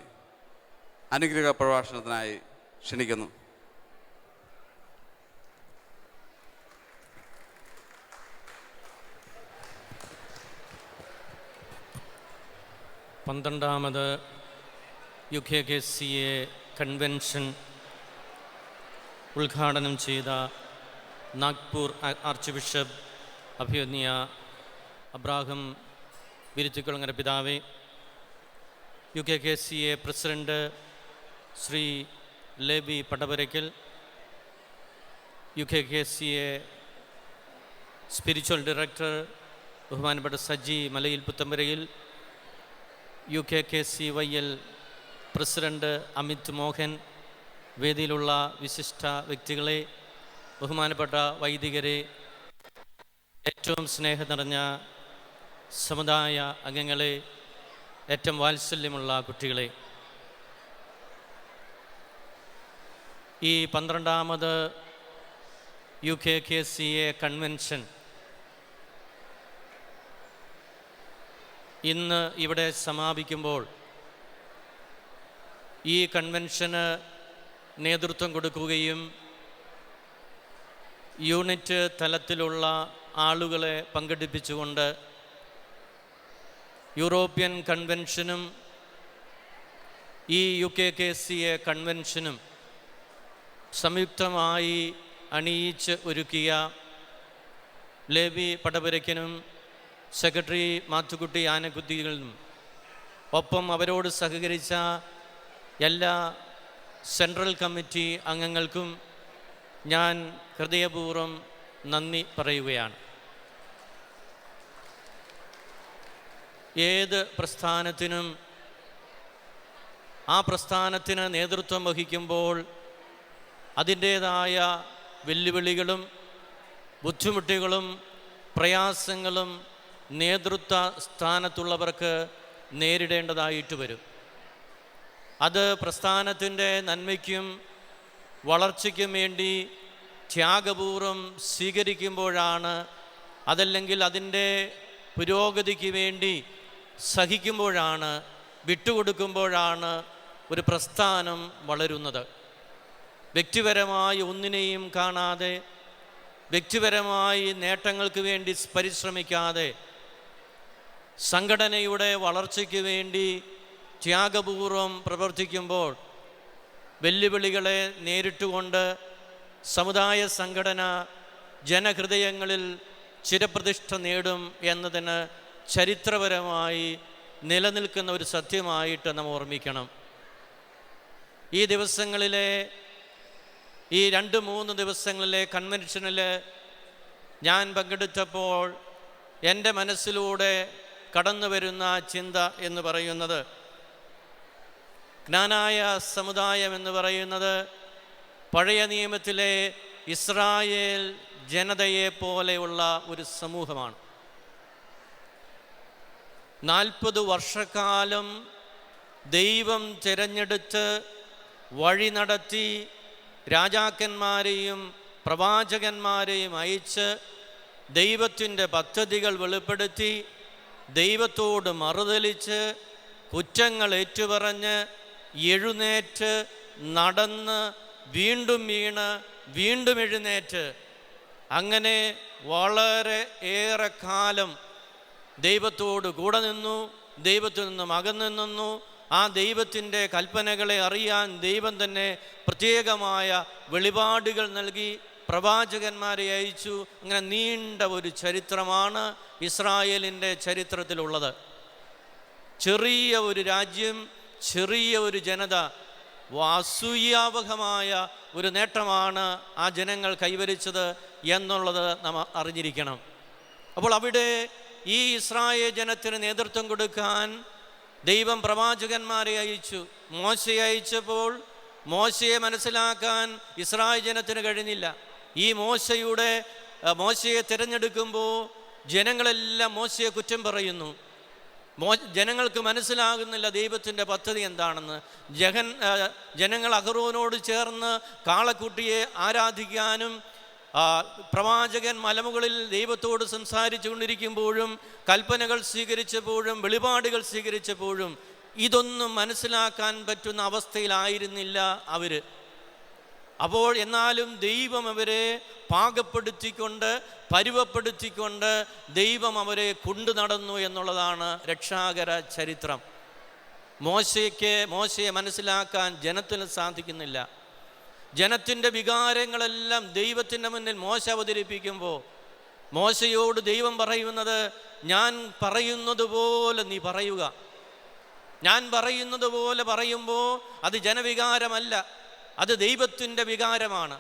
അനുഗ്രഹ പ്രഭാഷണത്തിനായി ക്ഷണിക്കുന്നു. പന്ത്രണ്ടാമത് UKKCA കൺവെൻഷൻ ഉദ്ഘാടനം ചെയ്ത നാഗ്പൂർ ആർച്ച് ബിഷപ്പ് അഭിവന്യ അബ്രാഹം വിരുത്തിക്കുളങ്ങര പിതാവേ, UKKCA president Shri ലേബി പടപരയ്ക്കൽ, UKKCA spiritual director ബഹുമാനപ്പെട്ട സജി മലയിൽ പുത്തമ്പരയിൽ, UKKCYL പ്രസിഡന്റ് അമിത് മോഹൻ, വേദിയിലുള്ള വിശിഷ്ട വ്യക്തികളെ, ബഹുമാനപ്പെട്ട വൈദികരെ, ഏറ്റവും സ്നേഹം നിറഞ്ഞ സമുദായ അംഗങ്ങളെ, ഏറ്റവും വാത്സല്യമുള്ള കുട്ടികളെ, ഈ 12ാമത് UKKCA കൺവെൻഷൻ ഇന്ന് ഇവിടെ സമാപിക്കുമ്പോൾ ഈ കൺവെൻഷന് നേതൃത്വം കൊടുക്കുകയും യൂണിറ്റ് തലത്തിലുള്ള ആളുകളെ പങ്കെടുപ്പിച്ചുകൊണ്ട് യൂറോപ്യൻ കൺവെൻഷനും ഈ UKKCA കൺവെൻഷനും സംയുക്തമായി അണിയിച്ച് ഒരുക്കിയ ലേബി പടപുരയ്ക്കനും സെക്രട്ടറി മാത്തുക്കുട്ടി ആനക്കുത്തികളും ഒപ്പം അവരോട് സഹകരിച്ച എല്ലാ സെൻട്രൽ കമ്മിറ്റി അംഗങ്ങൾക്കും ഞാൻ ഹൃദയപൂർവ്വം നന്ദി പറയുകയാണ്. ഏത് പ്രസ്ഥാനത്തിനും ആ പ്രസ്ഥാനത്തിന് നേതൃത്വം വഹിക്കുമ്പോൾ അതിൻ്റേതായ വെല്ലുവിളികളും ബുദ്ധിമുട്ടുകളും പ്രയാസങ്ങളും നേതൃത്വ സ്ഥാനത്തുള്ളവർക്ക് നേരിടേണ്ടതായിട്ട് വരും. അത് പ്രസ്ഥാനത്തിൻ്റെ നന്മയ്ക്കും വളർച്ചയ്ക്കും വേണ്ടി ത്യാഗപൂർവം സ്വീകരിക്കുമ്പോഴാണ്, അതല്ലെങ്കിൽ അതിൻ്റെ പുരോഗതിക്ക് വേണ്ടി സഹിക്കുമ്പോഴാണ്, വിട്ടുകൊടുക്കുമ്പോഴാണ് ഒരു പ്രസ്ഥാനം വളരുന്നത്. വ്യക്തിപരമായി ഒന്നിനെയും കാണാതെ, വ്യക്തിപരമായി നേട്ടങ്ങൾക്ക് വേണ്ടി പരിശ്രമിക്കാതെ, സംഘടനയുടെ വളർച്ചയ്ക്ക് വേണ്ടി ത്യാഗപൂർവം പ്രവർത്തിക്കുമ്പോൾ വെല്ലുവിളികളെ നേരിട്ടുകൊണ്ട് സമുദായ സംഘടന ജനഹൃദയങ്ങളിൽ ചിരപ്രതിഷ്ഠ നേടും എന്നതിന് ചരിത്രപരമായി നിലനിൽക്കുന്ന ഒരു സത്യമായിട്ട് നാം ഓർമ്മിക്കണം. ഈ ദിവസങ്ങളിലെ, ഈ 2-3 ദിവസങ്ങളിലെ കൺവെൻഷനിൽ ഞാൻ പങ്കെടുത്തപ്പോൾ എൻ്റെ മനസ്സിലൂടെ കടന്നു വരുന്ന ചിന്ത എന്ന് പറയുന്നത്, ജ്ഞാനായ സമുദായം എന്ന് പറയുന്നത് പഴയ നിയമത്തിലെ ഇസ്രായേൽ ജനതയെ പോലെയുള്ള ഒരു സമൂഹമാണ്. 40 വർഷക്കാലം ദൈവം തിരഞ്ഞെടുത്ത് വഴി നടത്തി രാജാക്കന്മാരെയും പ്രവാചകന്മാരെയും അയച്ച് ദൈവത്തിൻ്റെ പദ്ധതികൾ വെളിപ്പെടുത്തി ദൈവത്തോട് മറുതലിച്ച് കുറ്റങ്ങൾ ഏറ്റുപറഞ്ഞ് എഴുന്നേറ്റ് നടന്ന് വീണ്ടും വീണ് വീണ്ടും എഴുന്നേറ്റ് അങ്ങനെ വളരെ ഏറെ കാലം ദൈവത്തോട് കൂടെ നിന്നു, ദൈവത്തിൽ നിന്നും അകന്നു നിന്നു. ആ ദൈവത്തിൻ്റെ കൽപ്പനകളെ അറിയാൻ ദൈവം തന്നെ പ്രത്യേകമായ വെളിപാടുകൾ നൽകി, പ്രവാചകന്മാരെ അയച്ചു. അങ്ങനെ നീണ്ട ഒരു ചരിത്രമാണ് ഇസ്രായേലിൻ്റെ ചരിത്രത്തിലുള്ളത്. ചെറിയ ഒരു രാജ്യം, ചെറിയ ഒരു ജനത, അസൂയാവഹമായ ഒരു നേട്ടമാണ് ആ ജനങ്ങൾ കൈവരിച്ചത് എന്നുള്ളത് നാം അറിഞ്ഞിരിക്കണം. അപ്പോൾ അവിടെ ഈ ഇസ്രായേൽ ജനത്തിന് നേതൃത്വം കൊടുക്കാൻ ദൈവം പ്രവാചകന്മാരെ അയച്ചു. മോശയെ അയച്ചപ്പോൾ മോശയെ മനസ്സിലാക്കാൻ ഇസ്രായേൽ ജനത്തിന് കഴിഞ്ഞില്ല. ഈ മോശയെ തിരഞ്ഞെടുക്കുമ്പോൾ ജനങ്ങളെല്ലാം മോശയെ കുറ്റം പറയുന്നു. ജനങ്ങൾക്ക് മനസ്സിലാകുന്നില്ല ദൈവത്തിൻ്റെ പദ്ധതി എന്താണെന്ന്. ജനങ്ങൾ അഹറോനോട് ചേർന്ന് കാളക്കുട്ടിയെ ആരാധിക്കാനും പ്രവാചകൻ മലമുകളിൽ ദൈവത്തോട് സംസാരിച്ചു കൊണ്ടിരിക്കുമ്പോഴും കൽപ്പനകൾ സ്വീകരിച്ചപ്പോഴും വെളിപാടുകൾ സ്വീകരിച്ചപ്പോഴും ഇതൊന്നും മനസ്സിലാക്കാൻ പറ്റുന്ന അവസ്ഥയിലായിരുന്നില്ല അവർ. അപ്പോൾ എന്നാലും ദൈവം അവരെ പാകപ്പെടുത്തിക്കൊണ്ട് പരുവപ്പെടുത്തിക്കൊണ്ട് ദൈവം അവരെ കൊണ്ടു നടന്നു എന്നുള്ളതാണ് രക്ഷാകര ചരിത്രം. മോശയെ മനസ്സിലാക്കാൻ ജനത്തിന് സാധിക്കുന്നില്ല. ജനത്തിൻ്റെ വികാരങ്ങളെല്ലാം ദൈവത്തിൻ്റെ മുന്നിൽ മോശ അവതരിപ്പിക്കുമ്പോൾ മോശയോട് ദൈവം പറയുന്നത്, ഞാൻ പറയുന്നത് പോലെ നീ പറയുക. ഞാൻ പറയുന്നത് പോലെ പറയുമ്പോൾ അത് ജനവികാരമല്ല, അത് ദൈവത്തിൻ്റെ വികാരമാണ്.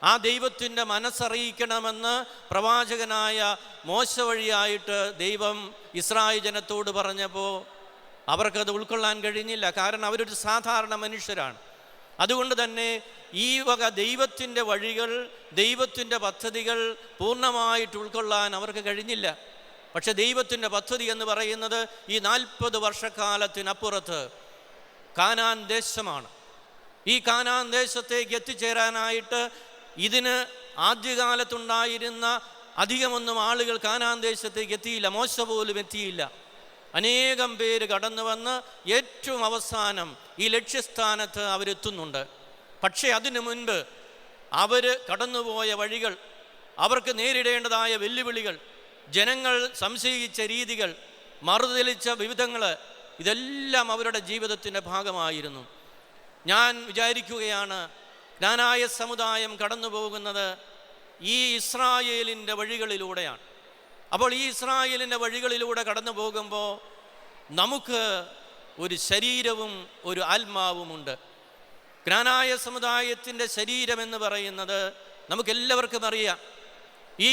ആ ദൈവത്തിൻ്റെ മനസ്സറിയിക്കണമെന്ന് പ്രവാചകനായ മോശ വഴിയായിട്ട് ദൈവം ഇസ്രായേൽ ജനത്തോട് പറഞ്ഞപ്പോൾ അവർക്കത് ഉൾക്കൊള്ളാൻ കഴിഞ്ഞില്ല. കാരണം അവരൊരു സാധാരണ മനുഷ്യരാണ്. അതുകൊണ്ട് തന്നെ ഈ വക ദൈവത്തിൻ്റെ വഴികൾ, ദൈവത്തിൻ്റെ പദ്ധതികൾ പൂർണ്ണമായിട്ട് ഉൾക്കൊള്ളാൻ അവർക്ക് കഴിഞ്ഞില്ല. പക്ഷെ ദൈവത്തിൻ്റെ പദ്ധതി എന്ന് പറയുന്നത് ഈ 40 വർഷക്കാലത്തിനപ്പുറത്ത് കാനാൻ ദേശമാണ്. ഈ കാനാൻ ദേശത്തേക്ക് എത്തിച്ചേരാനായിട്ട് ഇതിന് ആദ്യകാലത്തുണ്ടായിരുന്ന അധികമൊന്നും ആളുകൾ കാനാൻ ദേശത്തേക്ക് എത്തിയില്ല. മോശ പോലും എത്തിയില്ല. അനേകം പേര് കടന്നു വന്ന് ഏറ്റവും അവസാനം ഈ ലക്ഷ്യസ്ഥാനത്ത് അവരെത്തുന്നുണ്ട്. പക്ഷേ അതിനു മുൻപ് അവർ കടന്നുപോയ വഴികൾ, അവർക്ക് നേരിടേണ്ടതായ വെല്ലുവിളികൾ, ജനങ്ങൾ സംശയിച്ച രീതികൾ, മറുതലിച്ച വിവിധങ്ങൾ, ഇതെല്ലാം അവരുടെ ജീവിതത്തിൻ്റെ ഭാഗമായിരുന്നു. ഞാൻ വിചാരിക്കുകയാണ്, ജ്ഞാനായ സമുദായം കടന്നു പോകുന്നത് ഈ ഇസ്രായേലിൻ്റെ വഴികളിലൂടെയാണ്. അപ്പോൾ ഈ ഇസ്രായേലിൻ്റെ വഴികളിലൂടെ കടന്നു പോകുമ്പോൾ നമുക്ക് ഒരു ശരീരവും ഒരു ആത്മാവുമുണ്ട്. ജ്ഞാനായ സമുദായത്തിൻ്റെ ശരീരമെന്ന് പറയുന്നത് നമുക്കെല്ലാവർക്കും അറിയാം. ഈ